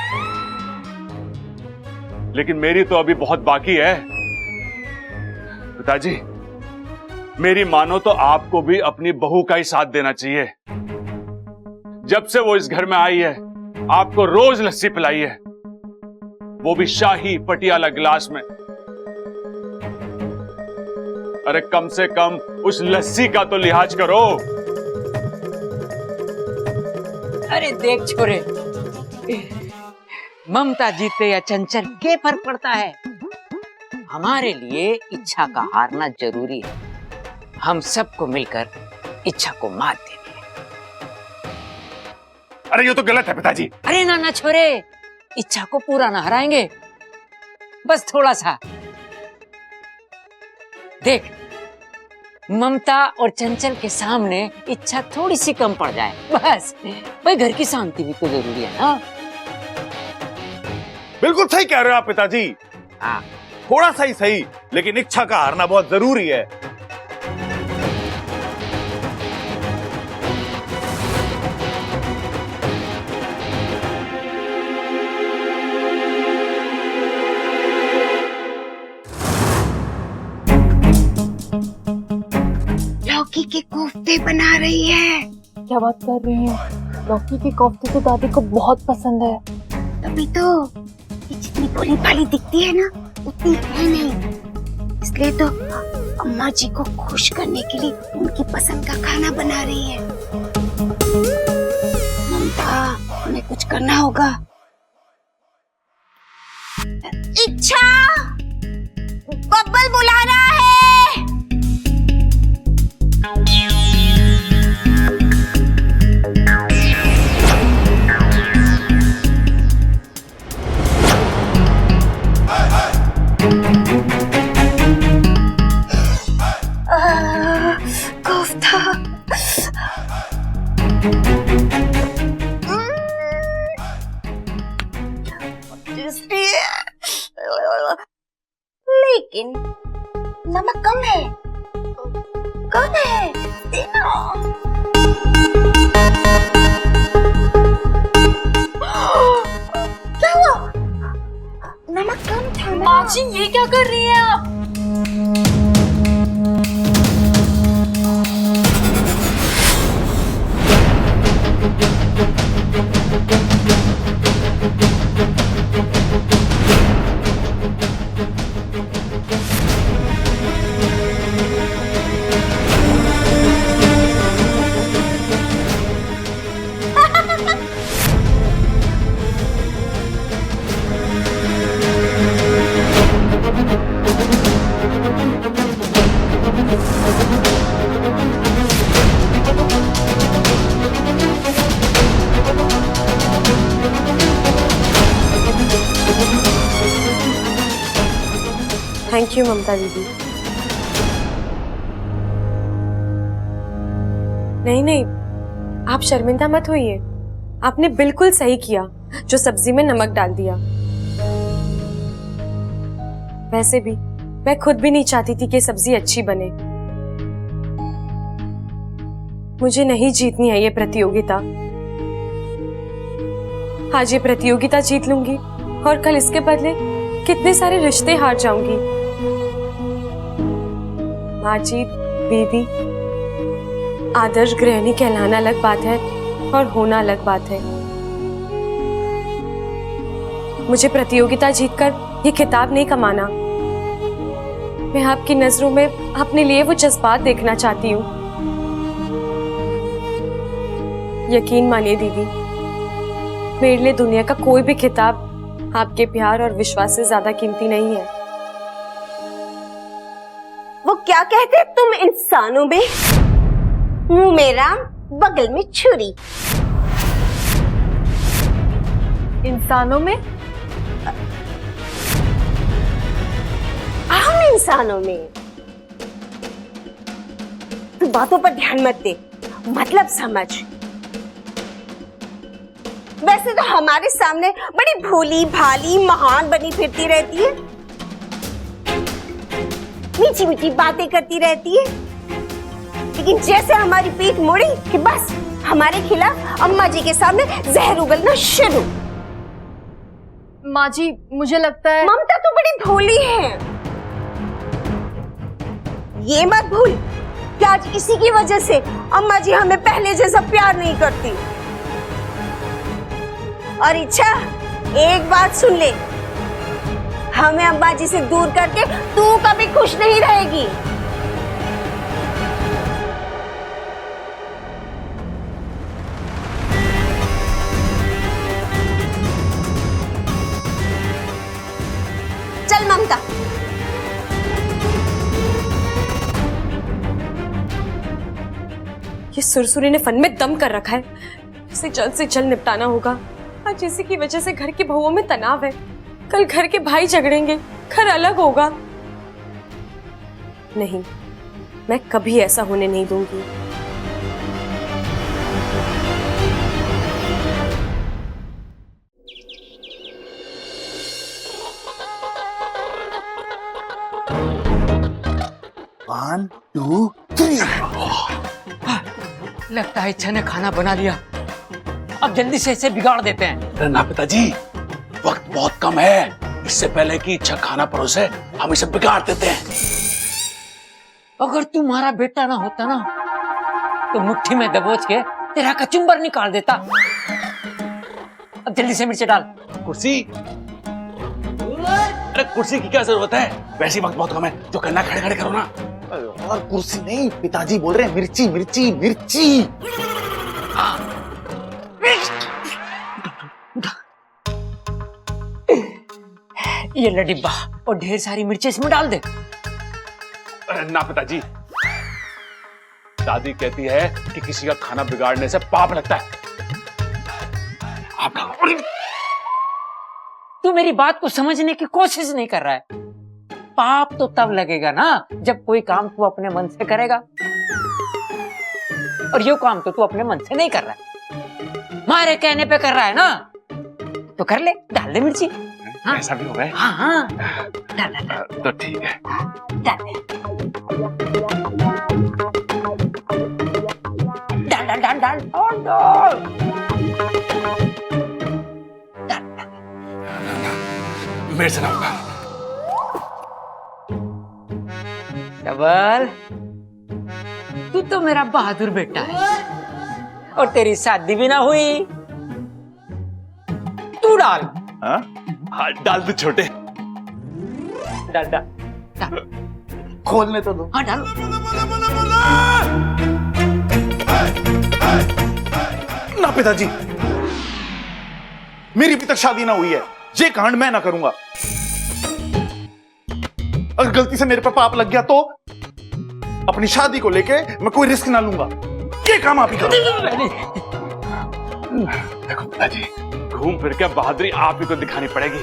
लेकिन मेरी तो अभी बहुत बाकी है। पिताजी, मेरी मानो तो आपको भी अपनी बहू का ही साथ देना चाहिए। जब से वो इस घर में आई है, आपको रोज लस्सी पिलाई है, वो भी शाही पटियाला गिलास में। अरे कम से कम उस लस्सी का तो लिहाज करो। अरे देख छोरे, ममता जीते या चंचल क्या फर्क पड़ता है? हमारे लिए इच्छा का हारना जरूरी है। हम सबको मिलकर इच्छा को मात देनी है। अरे ये तो गलत है पिताजी। अरे ना छोरे, इच्छा को पूरा ना हराएंगे, बस थोड़ा सा। देख, ममता और चंचल के सामने इच्छा थोड़ी सी कम पड़ जाए, बस। भाई घर की शांति भी तो जरूरी है ना। बिल्कुल सही कह रहे हो आप पिताजी। थोड़ा सा ही सही, लेकिन इच्छा का हारना बहुत जरूरी है। लौकी के कोफ्ते बना रही है। क्या बात कर रही हैं? लौकी के कोफ्ते तो दादी को बहुत पसंद है। तभी तो ये जितनी भोली भाली दिखती है ना, उतनी है नहीं। इसलिए तो अम्मा जी को खुश करने के लिए उनकी पसंद का खाना बना रही है। ममता, हमें कुछ करना होगा। इच्छा, बब्बल बुला रहा है। कोफ्ता। लेकिन नमक कम है। कम है, देना। क्या हुआ? नमक कम था ना। माँ जी ये क्या कर रही हैं आप? थैंक यू ममता दीदी। नहीं नहीं, आप शर्मिंदा मत होइए। आपने बिल्कुल सही किया जो सब्जी में नमक डाल दिया। वैसे भी मैं खुद भी नहीं चाहती थी कि सब्जी अच्छी बने। मुझे नहीं जीतनी है ये प्रतियोगिता। आज ये प्रतियोगिता जीत लूंगी और कल इसके बदले कितने सारे रिश्ते हार जाऊंगी। माँ जी, दीदी, आदर्श गृहिणी कहलाना अलग बात है और होना अलग बात है। मुझे प्रतियोगिता जीतकर ये खिताब नहीं कमाना। मैं आपकी नजरों में अपने लिए वो जज्बात देखना चाहती हूँ। यकीन मानिए दीदी, मेरे लिए दुनिया का कोई भी खिताब आपके प्यार और विश्वास से ज्यादा कीमती नहीं है। वो क्या कहते हैं तुम इंसानों में? मुंह में राम, बगल में छुरी। इंसानों में? हम इंसानों में। तू बातों पर ध्यान मत दे, मतलब समझ। वैसे तो हमारे सामने बड़ी भोली भाली महान बनी फिरती रहती है, मीठी मीठी बातें करती रहती है, लेकिन जैसे हमारी पीठ मुड़ी कि बस हमारे खिलाफ अम्मा जी के सामने जहर उगलना शुरू। माँ जी मुझे लगता है ममता तो बड़ी भोली है। ये मत भूल कि आज इसी की वजह से अम्मा जी हमें पहले जैसा प्यार नहीं करती। और इच्छा, एक बात सुन ले, हमें अम्मा जी से दूर करके तू कभी खुश नहीं रहेगी। चल ममता। ये सुरसुरी ने फन में दम कर रखा है। इसे जल्द से जल्द निपटाना होगा। आज इसी की वजह से घर की बहुओं में तनाव है। कल घर के भाई झगड़ेंगे, घर अलग होगा। नहीं, मैं कभी ऐसा होने नहीं दूंगी। One two three. लगता है इच्छा ने खाना बना लिया। अब जल्दी से इसे बिगाड़ देते हैं। ना पिताजी, वक्त बहुत कम है। इससे पहले कि इच्छा खाना परोसे, हम इसे बिगाड़ देते हैं। अगर तुम्हारा बेटा ना होता ना तो मुट्ठी में दबोच के तेरा कचुम्बर निकाल देता। अब जल्दी से मिर्ची डाल। कुर्सी? अरे कुर्सी की क्या जरूरत है? वैसे ही वक्त बहुत कम है, जो करना खड़े खड़े करो ना। और कुर्सी नहीं, पिताजी बोल रहे हैं मिर्ची मिर्ची मिर्ची। ये ले डिब्बा और ढेर सारी मिर्ची इसमें डाल दे। ना पिताजी, दादी कहती है कि किसी का खाना बिगाड़ने से पाप लगता है। आप डालो। तू मेरी बात को समझने की कोशिश नहीं कर रहा है। पाप तो तब लगेगा ना जब कोई काम तू अपने मन से करेगा, और ये काम तो तू अपने मन से नहीं कर रहा है, मारे कहने पे कर रहा है ना। तो कर ले, डाल दे मिर्ची। हाँ। ऐसा भी हो गए? हाँ हाँ डाल डाल डाल तो ठीक है। डाल डाल डाल डाल और डाल मेरे से ना होगा। डबल, तू तो मेरा बहादुर बेटा है और तेरी शादी भी ना हुई। तू डाल। हाँ हाँ डाल दो छोटे। डाल डाल डाल। खोलने तो दो। हाँ डाल। ना पिताजी, मेरी अभी तक शादी ना हुई है, ये कांड मैं ना करूंगा। अगर गलती से मेरे पर पाप लग गया तो अपनी शादी को लेके मैं कोई रिस्क ना लूंगा। ये काम आप ही करो। देखो पिताजी, घूम फिर के बहादुरी आप ही को दिखानी पड़ेगी।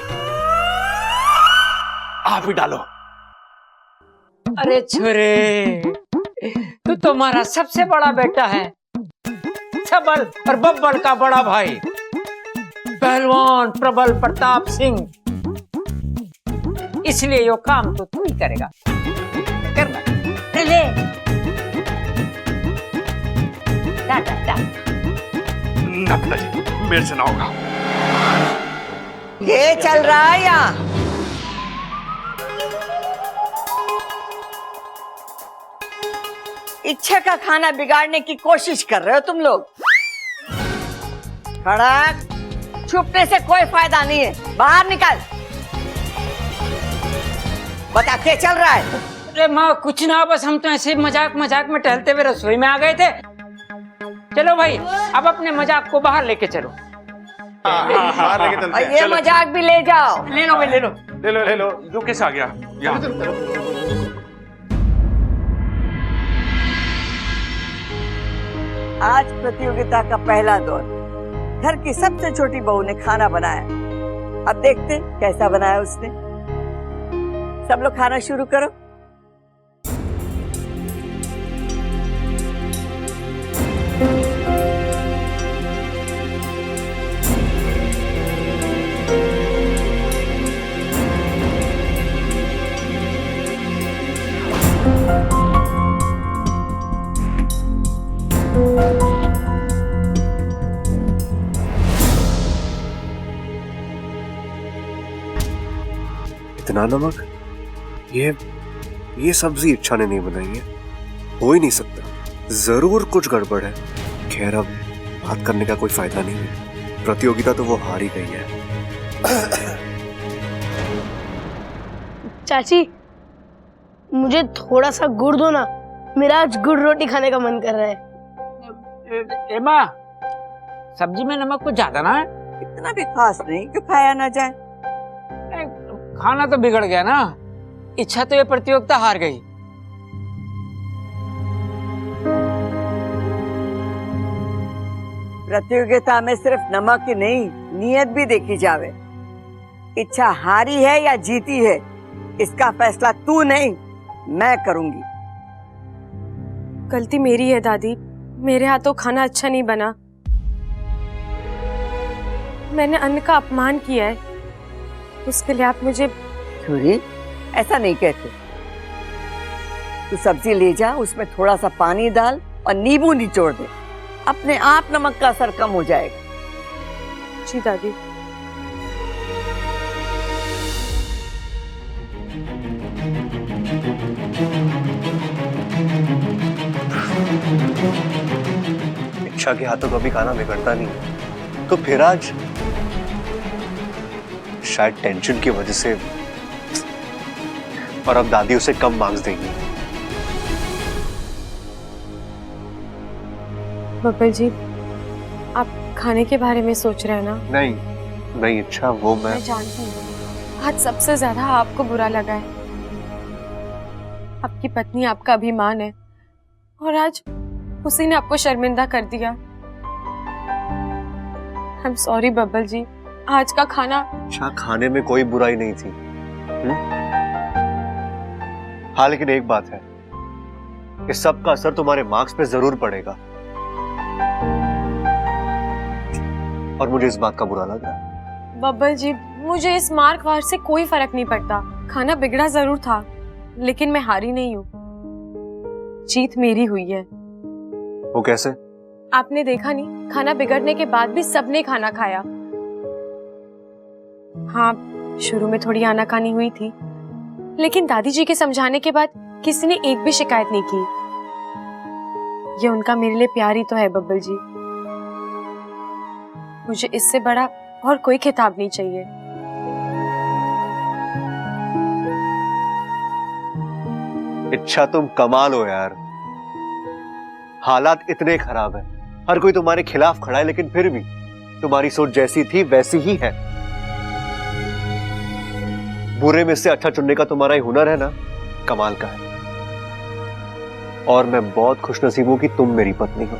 आप ही डालो। अरे छोरे, तू तुम्हारा सबसे बड़ा बेटा है, सबल और बब्बल का बड़ा भाई, पहलवान प्रबल प्रताप सिंह। इसलिए यो काम तो तू ही करेगा। करना। ले डाल डाल डाल। ना पिताजी, मेरे से ना होगा। ये चल रहा है यहाँ। इच्छा का खाना बिगाड़ने की कोशिश कर रहे हो तुम लोग। खड़क, छुपने से कोई फायदा नहीं है, बाहर निकल। बता क्या चल रहा है? अरे माँ कुछ ना, बस हम तो ऐसे मजाक मजाक में टहलते हुए रसोई में आ गए थे। चलो भाई, अब अपने मजाक को बाहर लेके चलो। बाहर लेके चलते और हैं। ये चलो, मजाक भी ले जाओ। ले लो भाई ले लो। ले लो ले लो। जो किस आ गया यहाँ? आज प्रतियोगिता का पहला दौर। घर की सबसे छोटी बहू ने खाना बनाया। अब देखते हैं कैसा बनाया उसने। सब लोग खाना शुरू करो। इतना नमक? ये सब्जी इच्छा ने नहीं बनाई है, हो ही नहीं सकता। जरूर कुछ गड़बड़ है। खैर अब बात करने का कोई फायदा नहीं है, प्रतियोगिता तो वो हार ही गई है। चाची, मुझे थोड़ा सा गुड़ दो ना, मेरा आज गुड़ रोटी खाने का मन कर रहा है। ए माँ, सब्जी में नमक कुछ ज्यादा ना है? इतना भी खास नहीं कि खाया ना जाए। खाना तो बिगड़ गया ना, इच्छा तो ये प्रतियोगिता हार गई। प्रतियोगिता में सिर्फ नमक ही नहीं, नियत भी देखी जावे। इच्छा हारी है या जीती है, इसका फैसला तू नहीं मैं करूंगी। गलती मेरी है दादी, मेरे हाथों खाना अच्छा नहीं बना। मैंने अन्न का अपमान किया है, उसके लिए आप मुझे। छोरी, ऐसा नहीं कहते। तू सब्जी ले जा, उसमें थोड़ा सा पानी डाल और नींबू निचोड़ दे, अपने आप नमक का असर कम हो जाएगा। जी दादी। इच्छा के हाथों कभी खाना बिगड़ता नहीं है। तो फिर आज शायद टेंशन की वजह से, और अब दादी उसे कम मार्क्स देंगी। बब्बर जी, आप खाने के बारे में सोच रहे हैं ना? नहीं नहीं इच्छा, वो मैं जानती हूँ आज सबसे ज्यादा आपको बुरा लगा है। आपकी पत्नी आपका अभिमान है और आज उसी ने आपको शर्मिंदा कर दिया। आई एम सॉरी बब्बर जी, आज का खाना। अच्छा, खाने में कोई बुराई नहीं थी। हाँ लेकिन एक बात है, इस सब का असर तुम्हारे मार्क्स पे जरूर पड़ेगा, और मुझे इस बात का बुरा लग रहा है। बब्बर जी, मुझे इस मार्क वार से कोई फर्क नहीं पड़ता। खाना बिगड़ा जरूर था, लेकिन मैं हारी नहीं हूँ। जीत मेरी हुई है। वो कैसे? आपने देखा नहीं, खाना बिगड़ने के बाद भी सबने खाना खाया। हाँ, शुरू में थोड़ी आनाकानी हुई थी, लेकिन दादी जी के समझाने के बाद किसी ने एक भी शिकायत नहीं की। ये उनका मेरे लिए प्यार ही तो है बब्बल जी। मुझे इससे बड़ा और कोई खिताब नहीं चाहिए। इच्छा तुम कमाल हो यार। हालात इतने खराब है, हर कोई तुम्हारे खिलाफ खड़ा है, लेकिन फिर भी तुम्हारी सोच जैसी थी वैसी ही है। बुरे में से अच्छा चुनने का तुम्हारा ही हुनर है ना, कमाल का है। और मैं बहुत खुशनसीब हूं कि तुम मेरी पत्नी हो।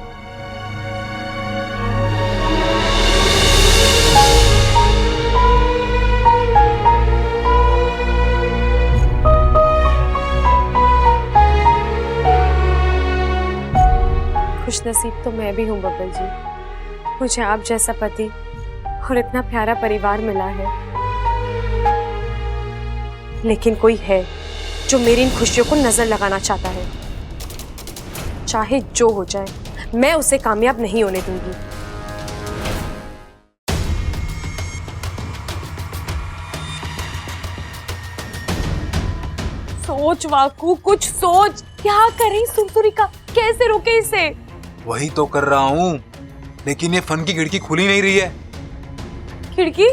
खुशनसीब तो मैं भी हूँ बब्बल जी। मुझे आप जैसा पति और इतना प्यारा परिवार मिला है। लेकिन कोई है जो मेरी इन खुशियों को नजर लगाना चाहता है। चाहे जो हो जाए, मैं उसे कामयाब नहीं होने दूंगी। सोच वाकू, कुछ सोच। क्या करें सुरसुरी का, कैसे रोके इसे? वही तो कर रहा हूँ, लेकिन ये फन की खिड़की खुली नहीं रही है। खिड़की?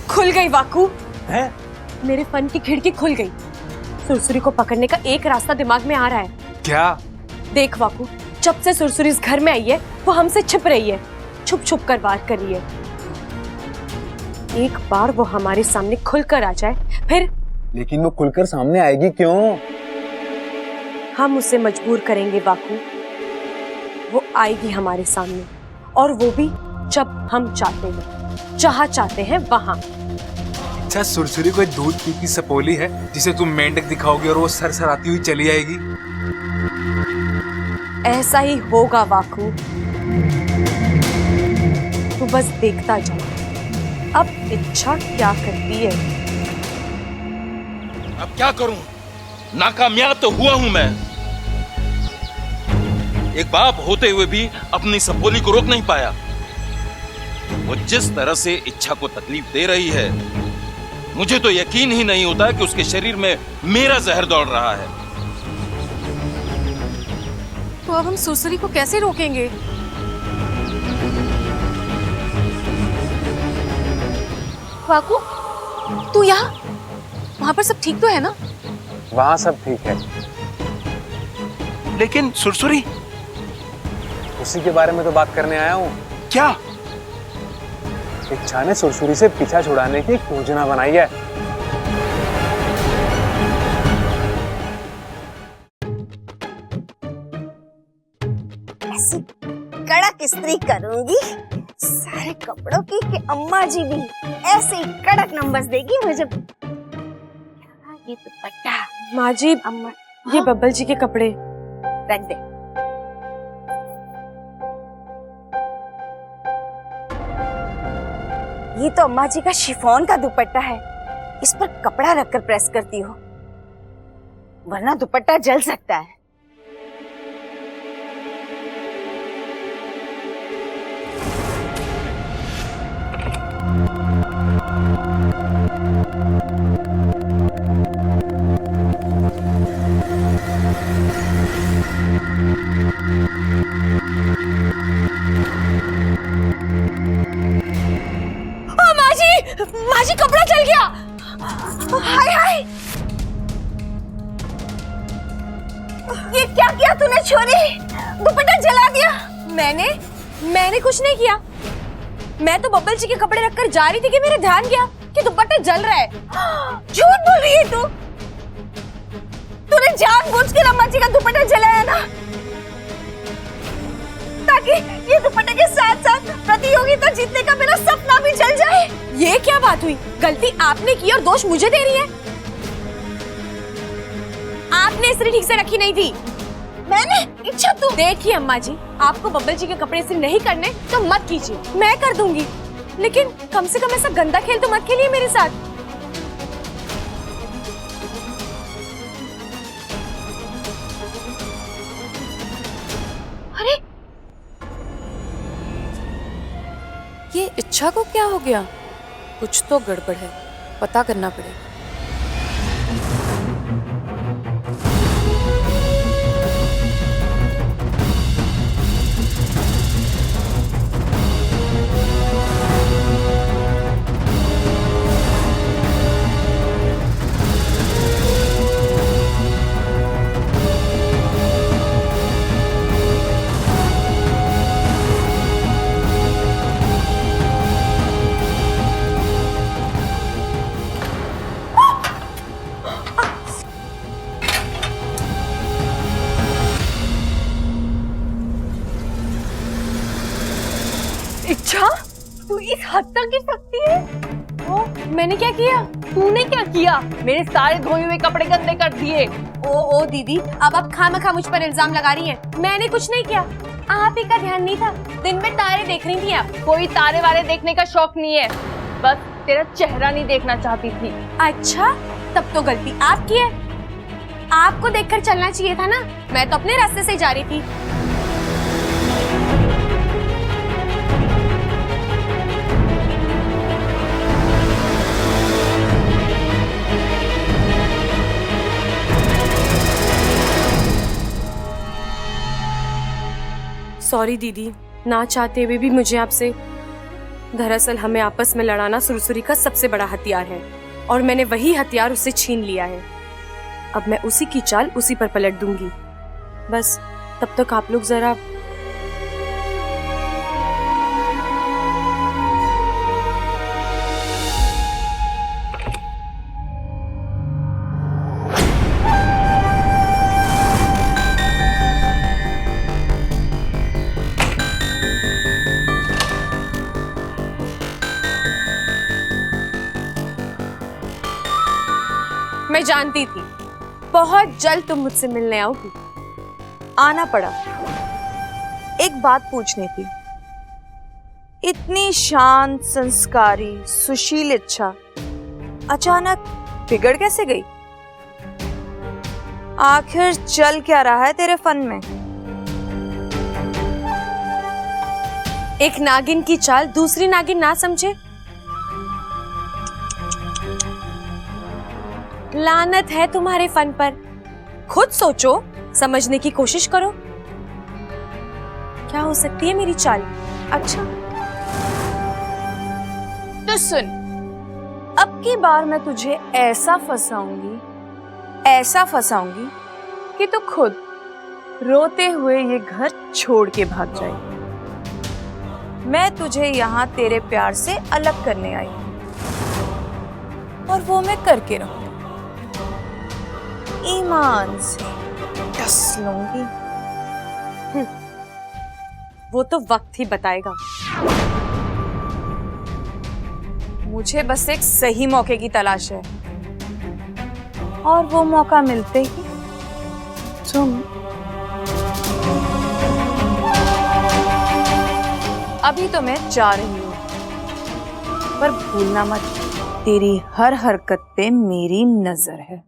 खुल गई वाकू। है? मेरे फन की खिड़की खुल गई। सुरसुरी को पकड़ने का एक रास्ता दिमाग में आ रहा है। क्या? देख वाकू, जब से सुरसुरी इस घर में आई है, वो हमसे छिप रही है, छुप छुप कर वार कर रही है। एक बार वो हमारे सामने खुलकर आ जाए, फिर। लेकिन वो खुलकर सामने आएगी क्यों? हम उसे मजबूर करेंगे वाकू। वो आएगी हमारे सामने, और वो भी जब हम चाहते हैं, जहां चाहते हैं वहां। अच्छा, सुरसुरी कोई दूध पीती सपोली है जिसे तुम मेंढक दिखाओगे और वो सरसराती हुई चली आएगी? ऐसा ही होगा वाकू। तू बस देखता जा, अब इच्छा क्या करती है। अब क्या करूं? नाकामयाब तो हुआ हूं मैं। एक बाप होते हुए भी अपनी सपोली को रोक नहीं पाया। वो जिस तरह से इच्छा को तकलीफ दे रही है, मुझे तो यकीन ही नहीं होता कि उसके शरीर में मेरा जहर दौड़ रहा है। तो अब हम सुरसुरी को कैसे रोकेंगे? वाकू, तू यहाँ? वहां पर सब ठीक तो है ना? वहां सब ठीक है, लेकिन सुरसुरी? उसी के बारे में तो बात करने आया हूँ। क्या? इच्छा ने सुरसुरी से पीछा छुड़ाने की एक योजना बनाई है। ऐसी कड़क इस्त्री करूंगी सारे कपड़ों की कि अम्मा जी भी ऐसे ही कड़क नंबर्स देगी मुझे। ये दुपट्टा माँ जी, अम्मा, ये बब्बल जी के कपड़े रख दे। ये तो अम्मा जी का शिफॉन का दुपट्टा है। इस पर कपड़ा रखकर प्रेस करती हो, वरना दुपट्टा जल सकता है। माजी, कपड़ा जल गया। हाय हाय, ये क्या किया तूने छोरी? दुपट्टा जला दिया। मैंने कुछ नहीं किया। मैं तो बब्बल जी के कपड़े रखकर जा रही थी कि मेरा ध्यान गया कि दुपट्टा जल रहा है। झूठ बोल रही है तू। तूने जानबूझकर अम्मा जी का दुपट्टा जलाया ना, ताकि ये दुपट्टे के साथ साथ प्रतियोगिता जीतने का मेरा सपना भी जल जाए। ये क्या बात हुई? गलती आपने की और दोष मुझे दे रही है। आपने इस्त्री ठीक से रखी नहीं थी। मैंने? इच्छा तू? देखिए अम्मा जी, आपको बब्बल जी के कपड़े से नहीं करने तो मत कीजिए, मैं कर दूंगी, लेकिन कम से कम ऐसा गंदा खेल तो मत खेलिए मेरे साथ। अरे ये इच्छा को क्या हो गया? कुछ तो गड़बड़ है, पता करना पड़ेगा। इच्छा, तू इस हद तक गिर सकती है? ओ, मैंने क्या किया? तूने क्या किया? मेरे सारे धोए हुए कपड़े गंदे कर दिए। ओ दीदी, अब आप खामखा मुझ पर इल्जाम लगा रही हैं। मैंने कुछ नहीं किया, आप ही का ध्यान नहीं था। दिन में तारे देख रही थी आप। कोई तारे वारे देखने का शौक नहीं है, बस तेरा चेहरा नहीं देखना चाहती थी। अच्छा, तब तो गलती आपकी है। आपको देखकर चलना चाहिए था ना, मैं तो अपने रास्ते से जा रही थी। सॉरी दीदी, ना चाहते हुए भी मुझे आपसे, दरअसल हमें आपस में लड़ाना सुरसुरी का सबसे बड़ा हथियार है और मैंने वही हथियार उससे छीन लिया है। अब मैं उसी की चाल उसी पर पलट दूंगी। बस तब तक आप लोग जरा मैं जानती थी बहुत जल्द तुम मुझसे मिलने आओगी। आना पड़ा। एक बात पूछनी थी। इतनी शांत, संस्कारी, सुशील इच्छा अचानक बिगड़ कैसे गई? आखिर चल क्या रहा है तेरे फन में? एक नागिन की चाल दूसरी नागिन ना समझे, लानत है तुम्हारे फन पर। खुद सोचो, समझने की कोशिश करो, क्या हो सकती है मेरी चाल। अच्छा तो सुन, अब की बार मैं तुझे ऐसा फंसाऊंगी कि तू खुद रोते हुए ये घर छोड़ के भाग जाए। मैं तुझे यहाँ तेरे प्यार से अलग करने आई हूँ और वो मैं करके रहूंगी। ईमान से डस लूंगी। वो तो वक्त ही बताएगा। मुझे बस एक सही मौके की तलाश है और वो मौका मिलते ही तुम। अभी तो मैं जा रही हूँ, पर भूलना मत, तेरी हर हरकत पे मेरी नजर है।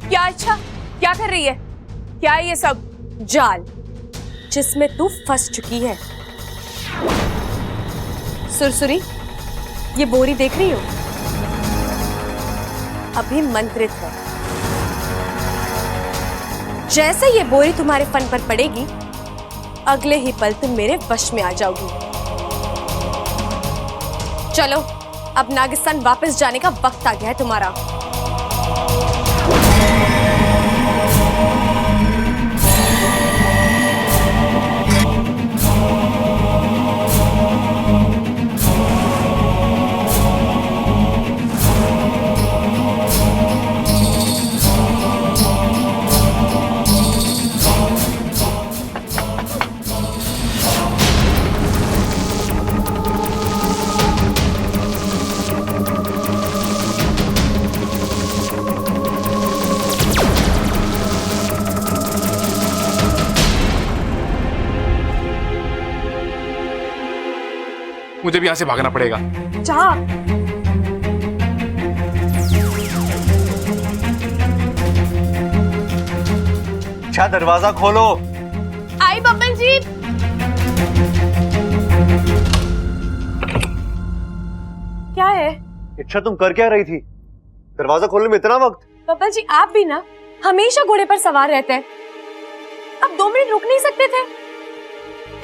क्या अच्छा, क्या कर रही है? क्या है ये सब? जाल जिसमें तू फंस चुकी है। सुरसुरी, ये बोरी देख रही हो? अभी मंत्रित है। जैसे ये बोरी तुम्हारे फन पर पड़ेगी, अगले ही पल तुम मेरे वश में आ जाओगी। चलो, अब नागिस्तान वापस जाने का वक्त आ गया है तुम्हारा। मुझे भी यहाँ से भागना पड़ेगा। जा। अच्छा दरवाजा खोलो। आई बब्बन जी। क्या है? अच्छा तुम कर क्या रही थी? दरवाजा खोलने में इतना वक्त? बब्बन जी आप भी ना हमेशा घोड़े पर सवार रहते हैं। अब 2 मिनट रुक नहीं सकते थे?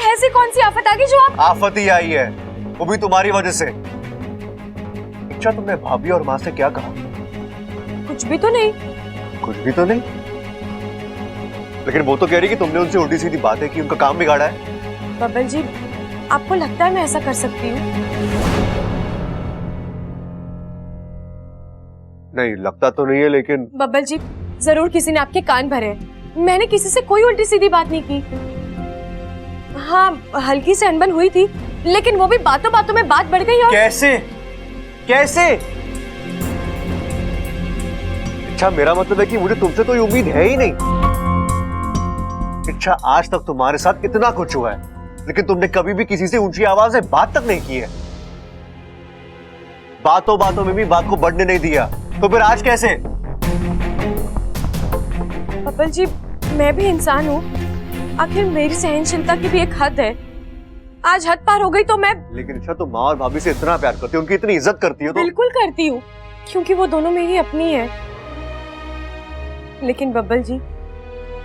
ऐसी कौन सी आफत आ गई जो आप? आफत ही आई है, वो भी तुम्हारी वजह से। अच्छा तुमने भाभी और माँ से क्या कहा? कुछ भी तो नहीं। कुछ भी तो नहीं? लेकिन वो तो कह रही कि तुमने उनसे उल्टी सीधी बातें की, उनका काम बिगाड़ा है। बब्बन जी आपको लगता है मैं ऐसा कर सकती हूँ? नहीं लगता तो नहीं है, लेकिन बब्बल जी जरूर किसी ने आपके कान भरे। मैंने किसी से कोई उल्टी सीधी बात नहीं की। हाँ हल्की से अनबन हुई थी, लेकिन वो भी बातों बातों में बात बढ़ गई। और कैसे? कैसे? अच्छा मेरा मतलब है कि मुझे तुमसे तो ये उम्मीद है ही नहीं। अच्छा आज तक तुम्हारे साथ इतना कुछ हुआ है, लेकिन तुमने कभी भी किसी से ऊंची आवाज से बात तक नहीं की है। बातों बातों में भी बात को बढ़ने नहीं दिया, तो फिर आज कैसे? बब्बल जी मैं भी इंसान हूँ, आखिर मेरी सहनशीलता की भी एक हद है। आज हद पार हो गई तो मैं। लेकिन अच्छा तुम माँ और भाभी से इतना प्यार करती हो, उनकी इतनी इज्जत करती हो तो। बिल्कुल करती हूँ, क्योंकि वो दोनों मेरी अपनी है। लेकिन बब्बल जी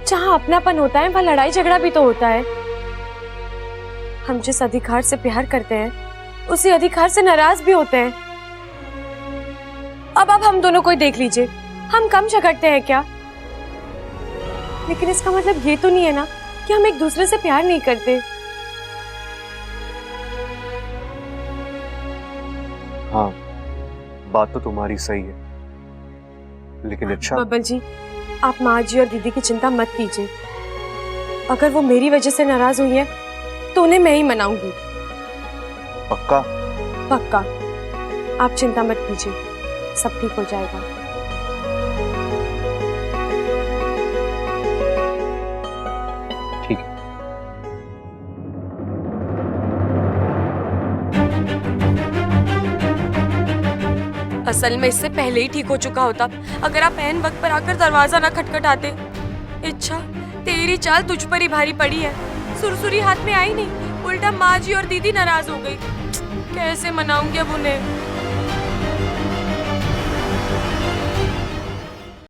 जहाँ अपनापन होता है वहाँ लड़ाई झगड़ा भी तो होता है। हम जिस अधिकार से प्यार करते हैं उसी अधिकार से नाराज भी होते हैं। अब हम दोनों को ही देख लीजिए, हम कम झगड़ते हैं क्या? लेकिन इसका मतलब ये तो नहीं है ना कि हम एक दूसरे से प्यार नहीं करते। हाँ बात तो तुम्हारी सही है, लेकिन अच्छा बब्बल जी आप माँ जी और दीदी की चिंता मत कीजिए। अगर वो मेरी वजह से नाराज हुई है तो उन्हें मैं ही मनाऊंगी। पक्का? पक्का, आप चिंता मत कीजिए, सब ठीक हो जाएगा। ठीक है। असल में इससे पहले ही ठीक हो चुका होता अगर आप ऐन वक्त पर आकर दरवाजा ना खटखटाते। इच्छा तेरी चाल तुझ पर ही भारी पड़ी है। सुरसुरी हाथ में आई नहीं, उल्टा माँ जी और दीदी नाराज हो गई। कैसे मनाऊंगी अब उन्हें?